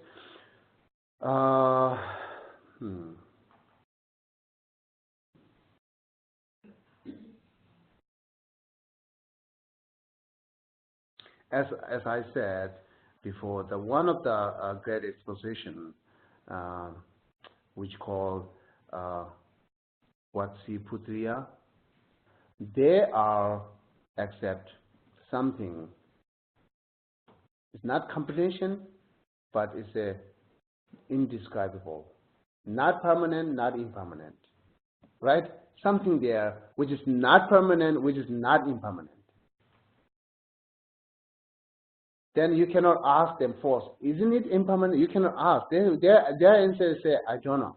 As I said before, one of the great exposition, which called Vatsiputriya, they are accept something. It's not combination, but it's a indescribable, not permanent, not impermanent, right? Something there which is not permanent, which is not impermanent. Then you cannot ask them first, isn't it impermanent? You cannot ask. Their answer is say, I don't know.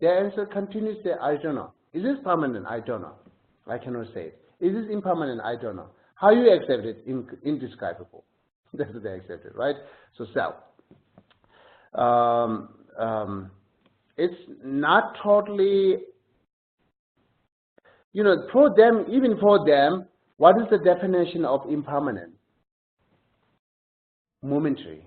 Their answer continues to say, I don't know. Is this permanent? I don't know. I cannot say it. Is this impermanent? I don't know. How you accept it? Indescribable. That's what they accept it, right? So self. It's not totally, for them, even for them, what is the definition of impermanent? Momentary.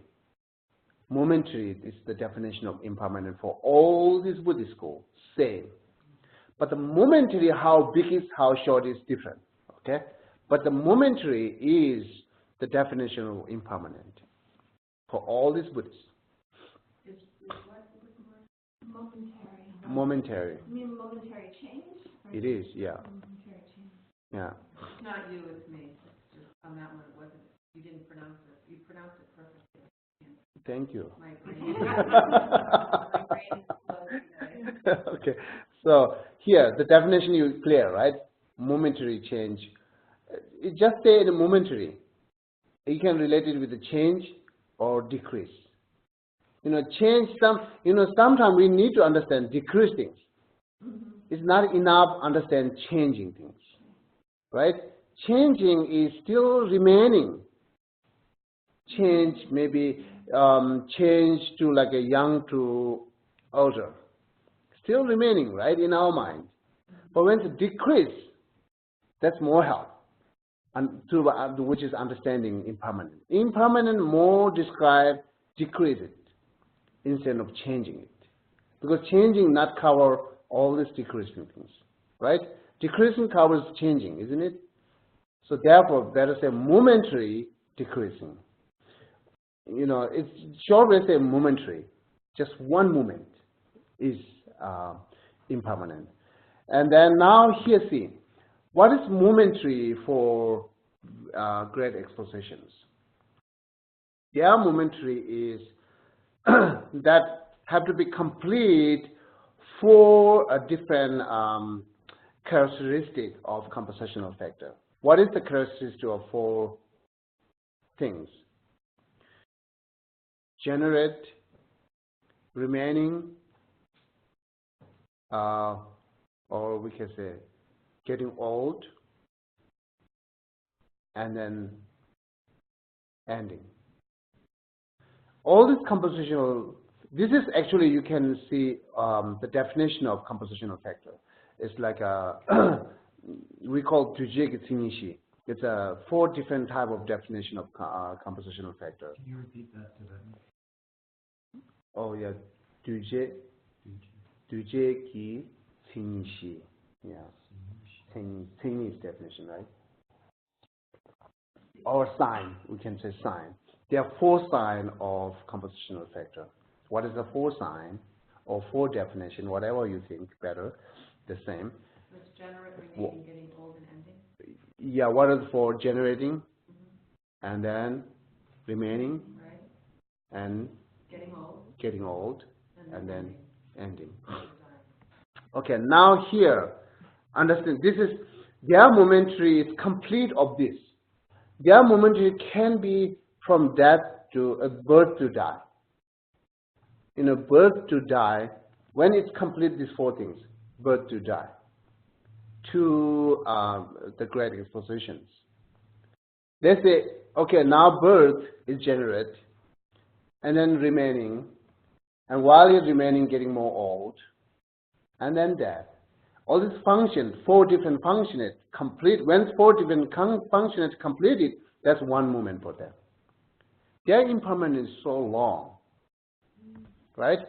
Momentary is the definition of impermanent for all these Buddhist schools, same. But the momentary, how big is, how short is different, okay? But the momentary is the definition of impermanent for all these Buddhists. Is what the word? Momentary. Momentary. You mean momentary change? It is, yeah. Momentary change. Yeah. It's not you, it's me. Just on that one, it wasn't. You didn't pronounce it. You pronounced it perfectly. Thank you. My brain is slow today. Okay. So here, the definition is clear, right? Momentary change. It just say in a momentary. You can relate it with the change or decrease. Change sometimes we need to understand decrease things. It's not enough understand changing things, right? Changing is still remaining. Change maybe change to like a young to older. Still remaining, right, in our mind. But when it's decrease, that's more help, and which is understanding impermanent. Impermanent more describe decrease it instead of changing it. Because changing not cover all these decreasing things, right? Decreasing covers changing, isn't it? So therefore, better say momentary decreasing. It's short way say momentary. Just one moment is impermanent. And then now here see, what is momentary for great expositions? Their momentary is that have to be complete for a different characteristic of compositional factor. What is the characteristic of 4 things? Generate, remaining, or we can say getting old, and then ending. all this compositional, this is actually, you can see the definition of compositional factor. It's like a, we call Dujie Tsinishi. It's a 4 different type of definition of compositional factor. Can you repeat that Tibetan? Oh yeah, Dujie Ki Tsinishi. Yeah, Tsini is definition, right? Or sign, we can say sign. There are 4 signs of compositional factor. What is the 4 sign or 4 definition, whatever you think better, the same. It's generate, remaining, getting old, and ending. Yeah, what is for generating, and then remaining, right? and getting old, and then ending. Okay, now here, understand, this is, their momentary is complete of this. Their momentary can be from death to birth to die. Birth to die, when it's complete, these 4 things, birth to die, to the great expositions. They say, okay, now birth is generate, and then remaining, and while you're remaining, getting more old, and then death. All these functions, 4 different functions, complete. When 4 different functions completed, that's one moment for them. Their impermanence is so long, right?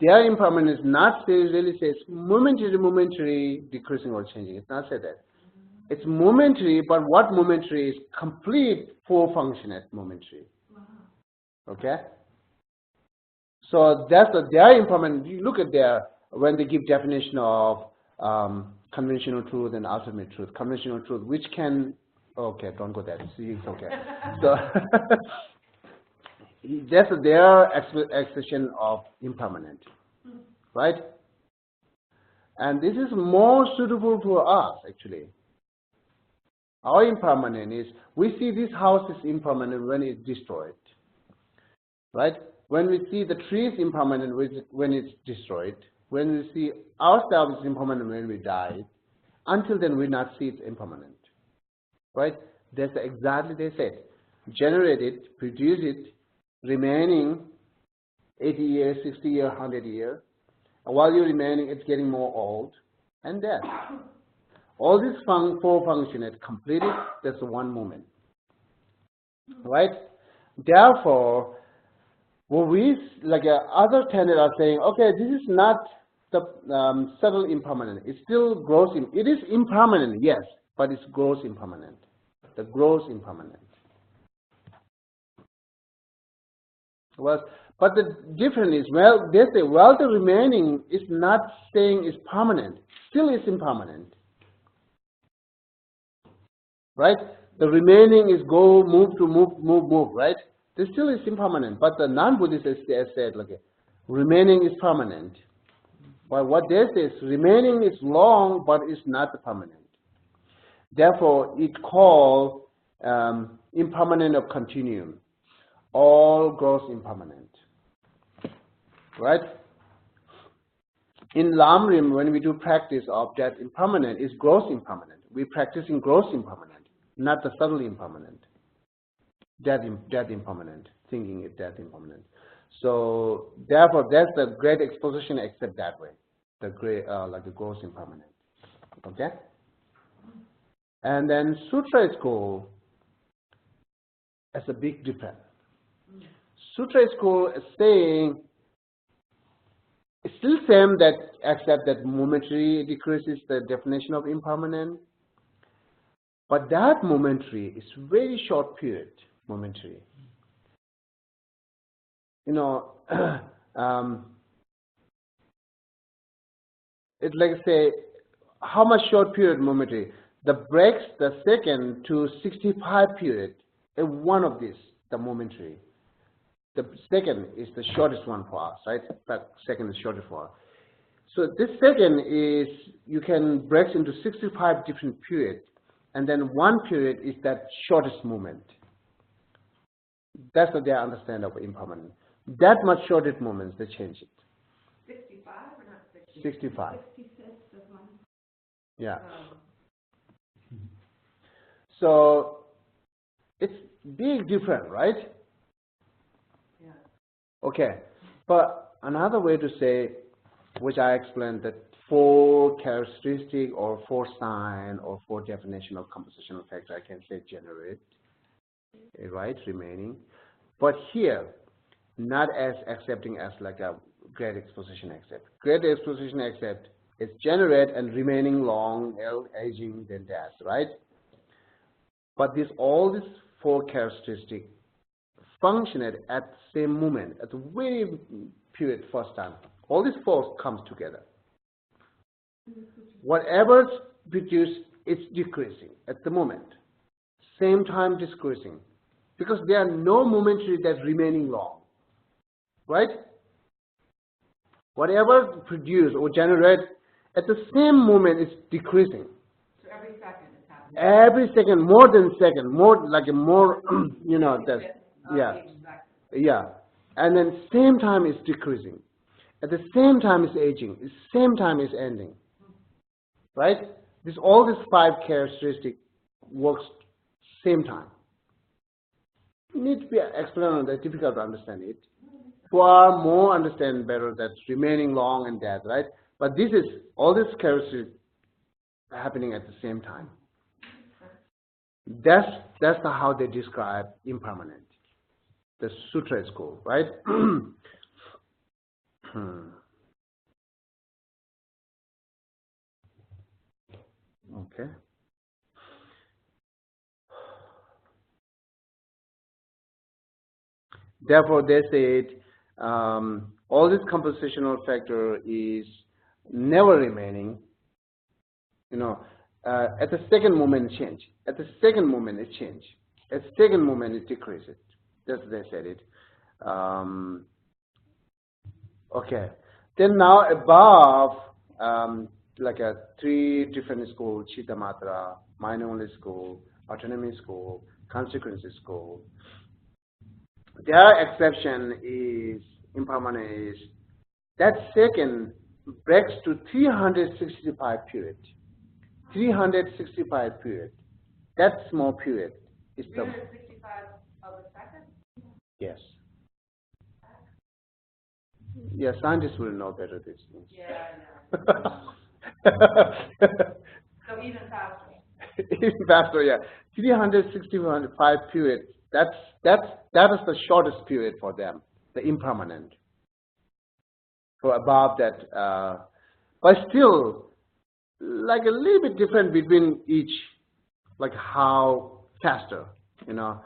Their impermanence not really says momentary, decreasing or changing. It's not said that. It's momentary, but what momentary is complete 4 functions momentary. Okay? So that's their impermanence. You look at when they give definition of conventional truth and ultimate truth. Conventional truth, which can, okay, don't go there. See, it's okay. So that's their expression of impermanent, right? And this is more suitable for us, actually. Our impermanent is, we see this house is impermanent when it's destroyed, right? When we see the tree is impermanent when it's destroyed, when we see ourselves is impermanent when we die, until then we not see it's impermanent, right? That's exactly they said. Generate it, produce it, remaining 80 years, 60 years, 100 years. And while you're remaining, it's getting more old, and death. All these 4 functions are completed, that's one moment, right? Therefore, what we, like other tenants are saying, okay, this is not the subtle impermanent. It's still gross. It is impermanent, yes, but it's gross impermanent. The gross impermanent. Well, but the difference is, well, they say, well, the remaining is not saying is permanent. Still is impermanent. Right? The remaining is go, move, right? This still is impermanent, but the non-Buddhists said, like, remaining is permanent. But what they say is, remaining is long, but it's not permanent. Therefore, it's called impermanent of continuum, all gross impermanent. Right? In Lamrim, when we do practice of that impermanent, it's gross impermanent. We're practicing gross impermanent, not the subtle impermanent. Death impermanent, thinking it death impermanent. So therefore, that's the great exposition except that way, the great like the gross impermanent. Okay. And then Sutra school has a big difference. Sutra school is saying it's still same that except that momentary decreases the definition of impermanent, but that momentary is very short period. Momentary. It's like say, how much short period momentary? The breaks the second to 65 period, one of these, the momentary. The second is the shortest one for us, right? That second is shortest for us. So this second is, you can break into 65 different periods, and then one period is that shortest moment. That's what they understand of impermanent. That much shortest moments, they change it. 65 or not 60? 65. 66 is one. Yeah. So it's big different, right? Okay, but another way to say, which I explained, that 4 characteristic or 4 sign or 4 definition of compositional factor, I can say generate, right, remaining. But here, not as accepting as like a great exposition accept. Great exposition accept is generate and remaining long, aging, then death, right? But all these 4 characteristics function at the same moment, at the very period first time. All these 4 comes together. Whatever's produced, it's decreasing at the moment. Same time decreasing. Because there are no momentary that's remaining long. Right? Whatever produced or generate at the same moment is decreasing. So every second it's happening. Every second, more than second, more like a more, you know, that's, yeah. Yeah. And then same time is decreasing. At the same time is aging. At the same time is ending. Right? All these 5 characteristics works same time. You need to be explained on that, difficult to understand it. Far more understand better that's remaining long and death, right? But this is all these characteristics happening at the same time. That's how they describe impermanent. The Sutra school, right? Okay. Therefore, they said all this compositional factor is never remaining. You know, at the second moment change. At the second moment it change. At the second moment it decreases. That's they said it. Okay. Then now above, like 3 different schools: Chittamatra, mind-only school, autonomy school, consequences school. Their exception is impermanent is that second breaks to 365 period. 365 period. That small period is the 365 of a second? yes. Yeah, scientists will know better these things. Yeah, I know. So even faster. Even faster, yeah. 365 period. That is the shortest period for them, the impermanent. So above that, but still, like a little bit different between each, like how faster, you know.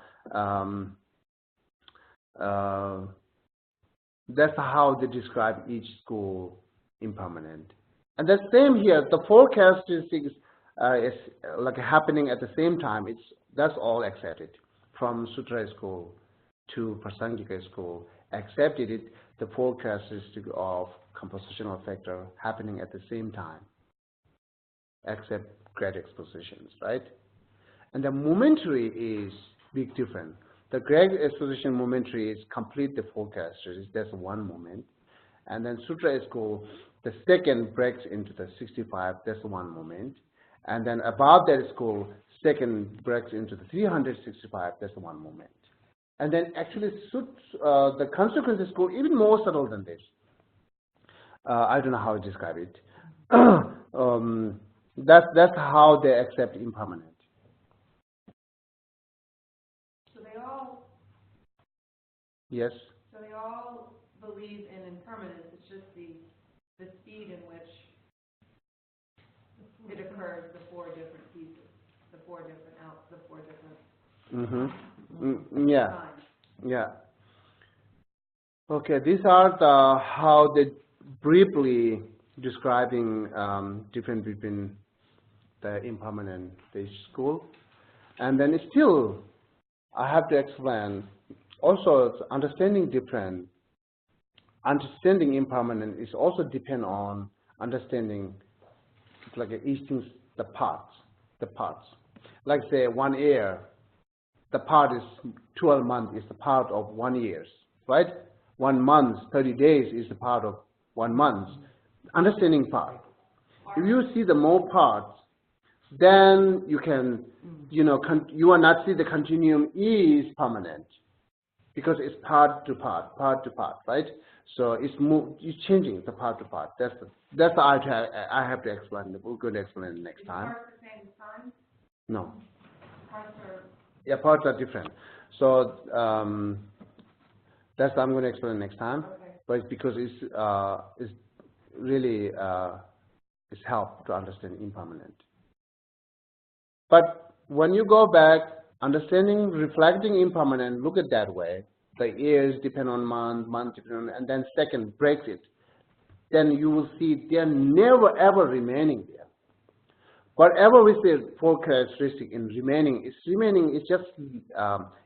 That's how they describe each school impermanent. And the same here, the 4 characteristics is like happening at the same time. That's all accepted. From Sutra school to Prasangika school, accepted it, the 4 characteristics of compositional factor happening at the same time, except great expositions, right? And the momentary is big different. The great exposition momentary is complete the 4 characteristics, that's one moment. And then Sutra school, the second breaks into the 65, that's one moment. And then above that school, second breaks into the 365, that's one moment. And then actually the consequences school even more subtle than this. I don't know how to describe it. That's how they accept impermanent. So they all Yes. So they all believe in impermanence. It's just the speed in which it occurs, the 4 different pieces, the 4 different Yeah. times. Yeah. Okay, these are how they briefly describing difference between the impermanent the school, and then still I have to explain. Also, understanding impermanent is also depend on understanding like each thing, the parts. Like say 1 year, the part is 12 months is the part of 1 year, right? 1 month, 30 days is the part of 1 month. Understanding part. If you see the more parts, then you can, you know, you will not see the continuum is permanent. because it's part to part, right? So it's changing the part to part. That's the I have to explain. We're going to explain it next time. Parts the same size? No. Parts are... Yeah, parts are different. So that's I'm going to explain next time. Okay. But it's because it's really it's help to understand impermanent. But when you go back, understanding, reflecting impermanent, look at that way. The years depend on month depend on, and then second breaks it. Then you will see they're never ever remaining there. Whatever we say four characteristic in remaining is just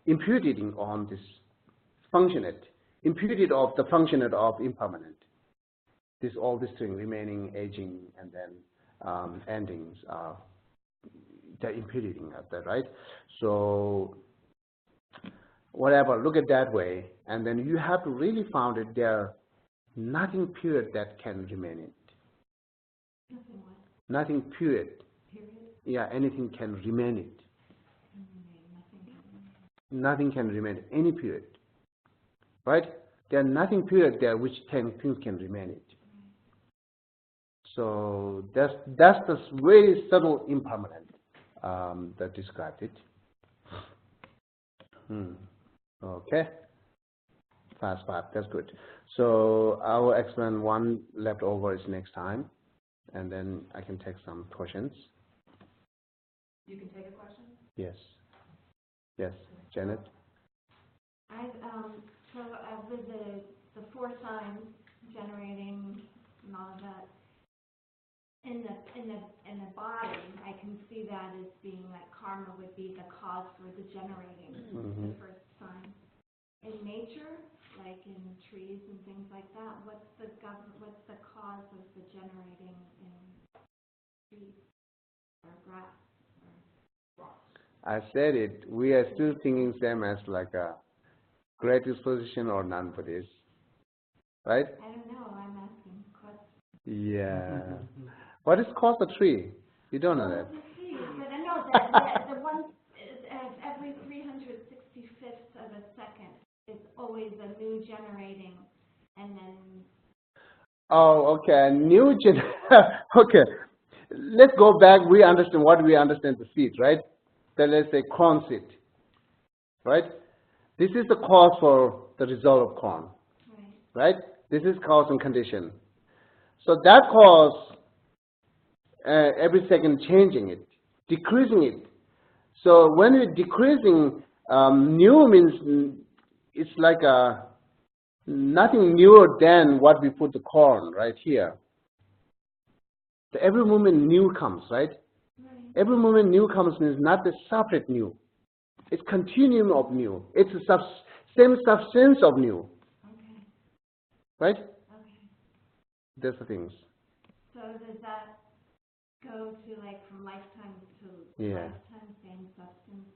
imputed on this functionate, imputed of the functionate of impermanent. All this thing remaining, aging, and then endings are they're imputed at that, right? So whatever, look at that way, and then you have to really found it there nothing period that can remain it. Nothing what? Nothing period. Period? Yeah, anything can remain it. Nothing Nothing can remain. can remain any period. Right? There are nothing period there which things can remain it. So that's the very subtle impermanent that described it. Okay. Fast path, that's good. So I will explain one left over is next time, and then I can take some questions. You can take a question? Yes. Yes, Janet? So with the four signs generating and all of that, in the body, I can see that as being that karma would be the cause for the generating, the first sign. In nature, like in trees and things like that, what's the cause of the generating in trees or grass or rocks? I said it. We are still thinking same as like a great disposition or non-Buddhist, right? I don't know. I'm asking questions. Yeah. What is called a tree? You don't know that. But I know that the one every 365th of a second is always a new generating, and then. Oh, okay. Okay. Let's go back. We understand what we understand the seed, right? Then let's say corn seed, right? This is the cause for the result of corn, right? This is cause and condition. So that cause, every second changing it, decreasing it. So when you're decreasing, new means it's like nothing newer than what we put the corn right here. So every moment new comes, right? Every moment new comes means not the separate new. It's continuum of new. It's the same substance of new. Okay. Right? Okay. That's the things. So does that go to like from lifetime to lifetime, same substance?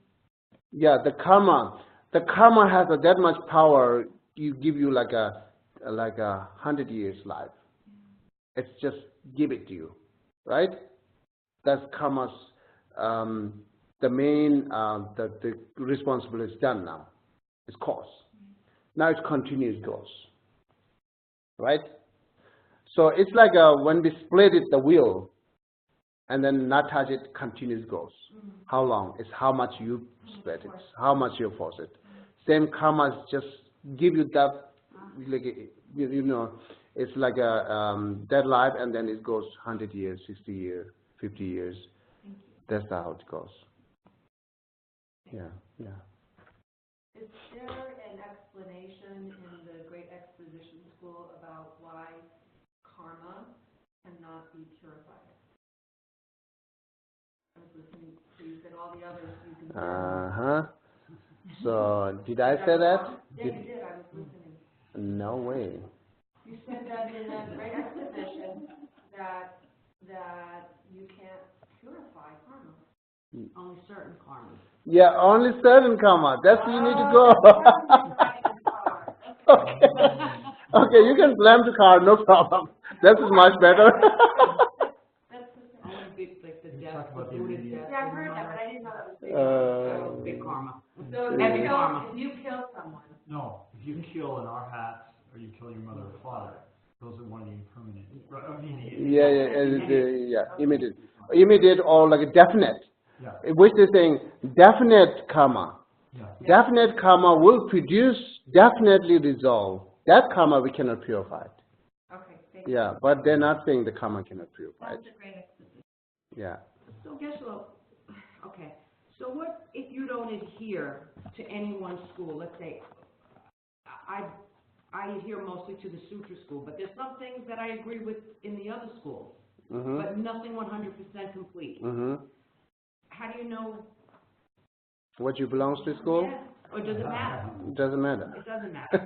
Yeah, the karma has that much power. You give you like a 100 years life. It's just give it to you, right? That's karma's the main the responsibility is done now. It's cause. Now it's continuous goes, right? So it's like when we split it, the wheel, and then not touch it, continuous goes. How long? It's how much you split it, how much you force it. Same karma just give you that, like you know, it's like a dead life, and then it goes 100 years, 60 years, 50 years. That's how it goes. Yeah. Is there an explanation in the Great Exposition School about why karma cannot be purified? I was listening to you said all the others you can. So did I say that? Yeah, you did. I was listening. No way. You said that in the Great Exposition that you can't purify karma. Only certain karma. Yeah, only certain karma. That's where you need to go. Okay, you can blame the car, no problem. This is much better. Only big, like the death, the about the Buddha's immediate- death. Yeah, I've heard that, but I didn't know that was big. Big karma. So Heavy karma. if you kill someone, No, if you kill an arhat or you kill your mother or father, those are one of the impermanent. Immediate or like a definite. Yeah. Which is saying definite karma. Yeah. Definite karma will produce, definitely resolve. That karma we cannot purify. Okay, thank you. Yeah, but they're not saying the karma cannot purify. That's a great exposition. Yeah. So guess what? Okay. So what if you don't adhere to any one school? Let's say I adhere mostly to the Sutra school, but there's some things that I agree with in the other schools, but nothing 100% complete. How do you know what you belongs to school? Yeah. Or does it matter? It doesn't matter. It doesn't matter.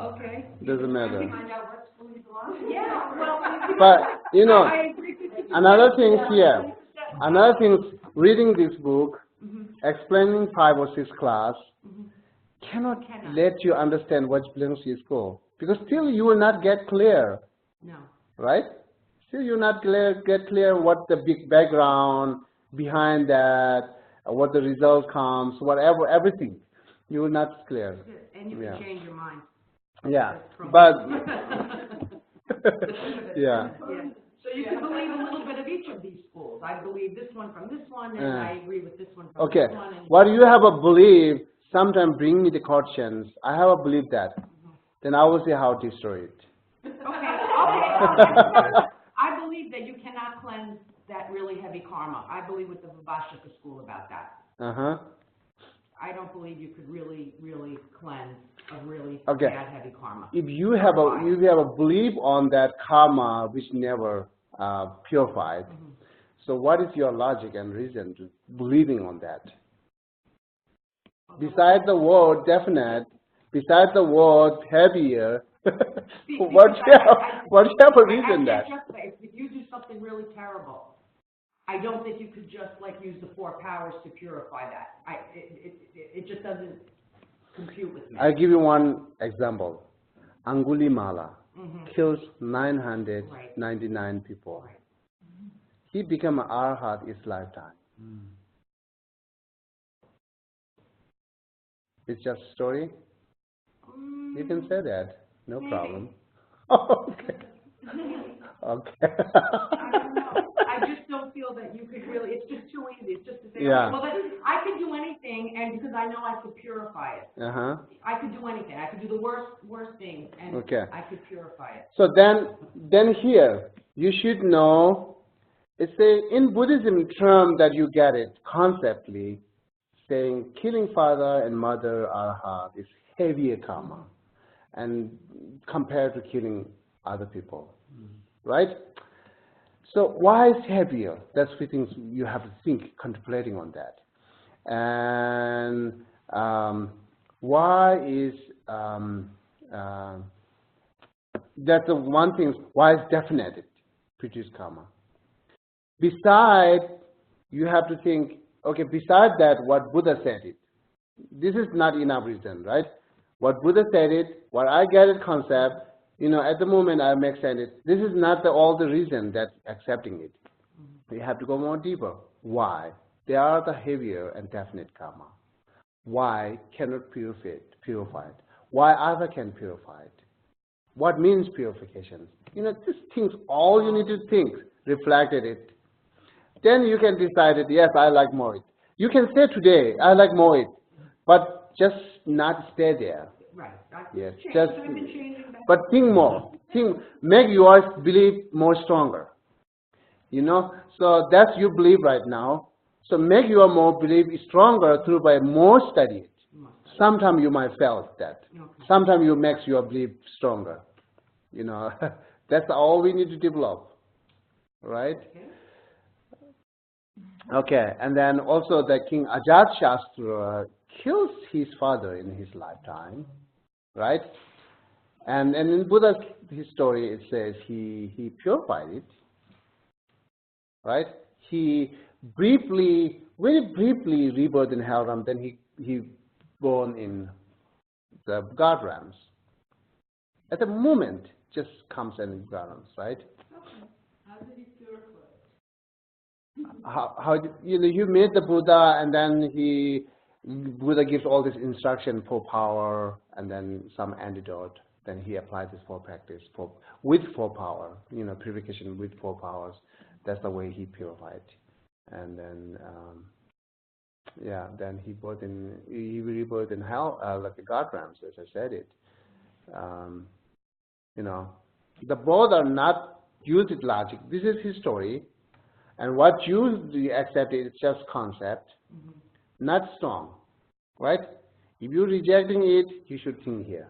Okay. Doesn't matter. Find out what school you belong to. Yeah, well, But you know, I agree with you. another thing here. Another thing, reading this book, explaining 5 or 6 class, cannot let you understand what belongs to your school. Because still you will not get clear. No. Right? Still you will not get clear what the big background behind that, what the result comes, whatever, everything. You will not clear. And you can change your mind. Yeah. But, yeah. So you can believe a little bit of each of these schools. I believe this one from this one, and I agree with this one from this one. And what you have a belief, sometimes bring me the questions. I have a belief that. Then I will see how to destroy it. Okay. I believe that you cannot cleanse that really heavy karma. I believe with the Vibhashika school about that. I don't believe you could really cleanse a really bad heavy karma. If you have a belief on that karma which never purified, so what is your logic and reason to believing on that? Besides the word definite, besides the word heavier, what you have a reason that? If you do something really terrible, I don't think you could just like use the 4 powers to purify that. It just doesn't compute with me. I'll give you one example. Angulimala kills 999 people. Right. He became an arhat his lifetime. It's just a story? You can say that. No problem. Okay. Okay. I don't know. I just don't feel that you could really, it's just too easy. It's just to say, okay, well, but I could do anything, and because I know I could purify it. I could do anything. I could do the worst thing, and I could purify it. So then here, you should know, it's in Buddhism term that you get it, conceptually, saying killing father and mother arhat is heavier karma, and compared to killing other people. Right? So why is heavier? That's the things you have to think, contemplating on that. And why is, that's the one thing, why is definite produce karma? Besides, you have to think, okay, besides that, what Buddha said it. This is not enough reason, right? What Buddha said it, what I get it concept, you know, at the moment I make sense. This is not all the reason that accepting it. You have to go more deeper. Why? They are the heavier and definite karma. Why cannot purify it? Why other can purify it? What means purification? You know, these things, all you need to think, reflected it. Then you can decide it, yes, I like Mohit. You can say today, I like Mohit, but just not stay there. Right. Yes, just, but think more. Make your belief more stronger. You know, so that's your belief right now. So make your more belief stronger through by more study. Sometimes you might fail that. Sometimes you make your belief stronger. You know, that's all we need to develop, right? Okay, and then also the King Ajatashatru kills his father in his lifetime, right? And in Buddha's his story, it says he purified it, right? He very briefly rebirthed in hell realm, then he born in the God realms. At the moment, just comes in God realms, right? How did he purify? How you know, you meet the Buddha, and then he Buddha gives all this instruction for power and then some antidote. Then he applies this for practice with four power, purification with four powers. That's the way he purified. And then, then he rebirthed in hell like a god realms, as I said it. The both are not used with logic. This is his story, and what you accept is just concept, not strong, right? If you're rejecting it, you should think here.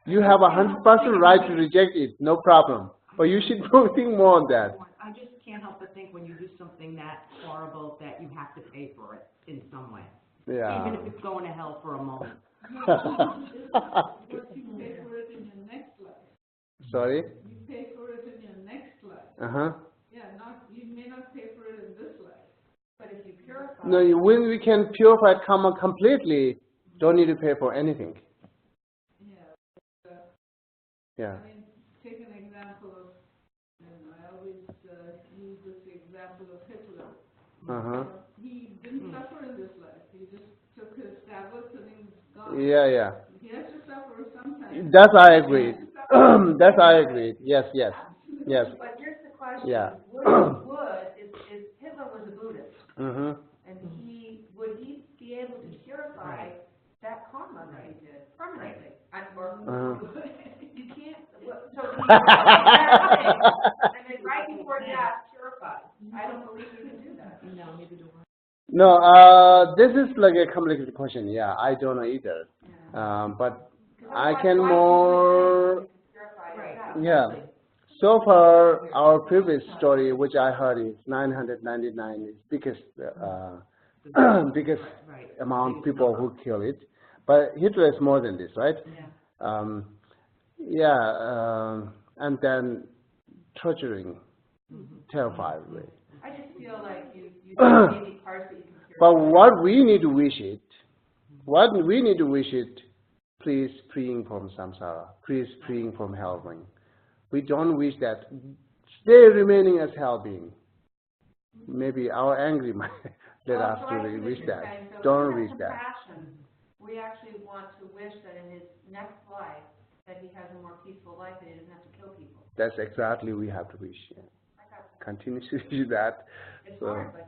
You have 100% right to reject it, no problem. But you should think more on that. I just can't help but think when you do something that horrible that you have to pay for it in some way. Yeah. Even if it's going to hell for a moment. But you pay for it in your next life. Sorry? You pay for it in your next life. Uh-huh. Yeah, you may not pay for it in this life. But if you purify... No, when we can purify karma completely, don't need to pay for anything. Yeah. Yeah. I mean, take an example of, and I always use this example of Hitler. Uh-huh. He didn't suffer in this life. He just took his tablets and he was gone. Yeah. He has to suffer sometime. That I agree. That I agree. Yes. But here's the question. Yeah. Is Hitler was a Buddhist, Mm-hmm. and would he be able to purify that karma that he did permanently? You can't. So and then right before death, purify. I don't believe you can do that. No, neither do I. No, this is like a complicated question. Yeah, I don't know either. But I can more. Yeah. So far, our previous story, which I heard, is 999 is biggest amount of people who kill it. But Hitler is more than this, right? And then torturing, terrifyingly. I just feel like you maybe parts that you can purify. But what we need to wish it, please freeing from samsara, please freeing from hell ring. We don't wish that. Stay remaining as hell being. Maybe our angry might let us to wish that. So don't wish that. We actually want to wish that in his next life that he has a more peaceful life and he doesn't have to kill people. That's exactly we have to wish. Yeah. Continue to wish that. It's hard, but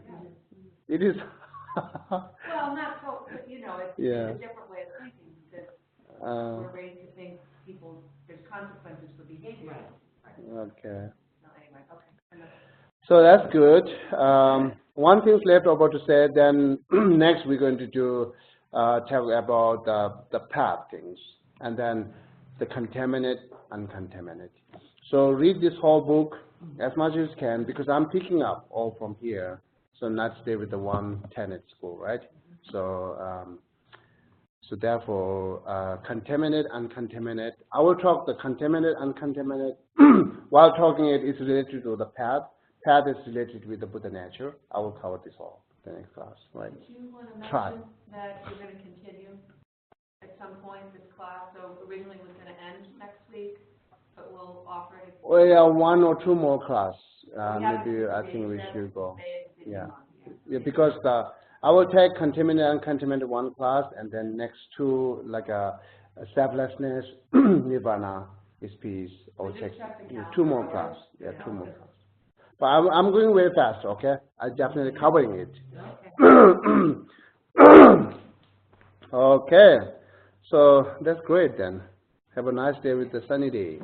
it is. Well, not so, but it's a different way of thinking because we're raised to think there's consequences for behavior. Okay. No, anyway, okay. So that's good. One thing's left about to say. Then next we're going to do talk about the path things, and then the contaminate, uncontaminate. So read this whole book as much as you can because I'm picking up all from here. So not stay with the one Tenant school, right? So therefore, contaminate, uncontaminate. I will talk the contaminate, uncontaminate. While talking it is related to the path. Path is related with the Buddha nature. I will cover this all the next class, right? Do you want to Try. mention that you're going to continue at some point this class? So originally it was going to end next week, but we'll offer it. Well, yeah, one or two more class. Maybe I think we should go. Yeah, because I will take contaminate, uncontaminated one class, and then next two like a selflessness, nirvana is peace. Or take two more class. Yeah, two more class. But I'm going very fast. Okay, I'm definitely covering it. Okay, so that's great then. Have a nice day with the sunny day.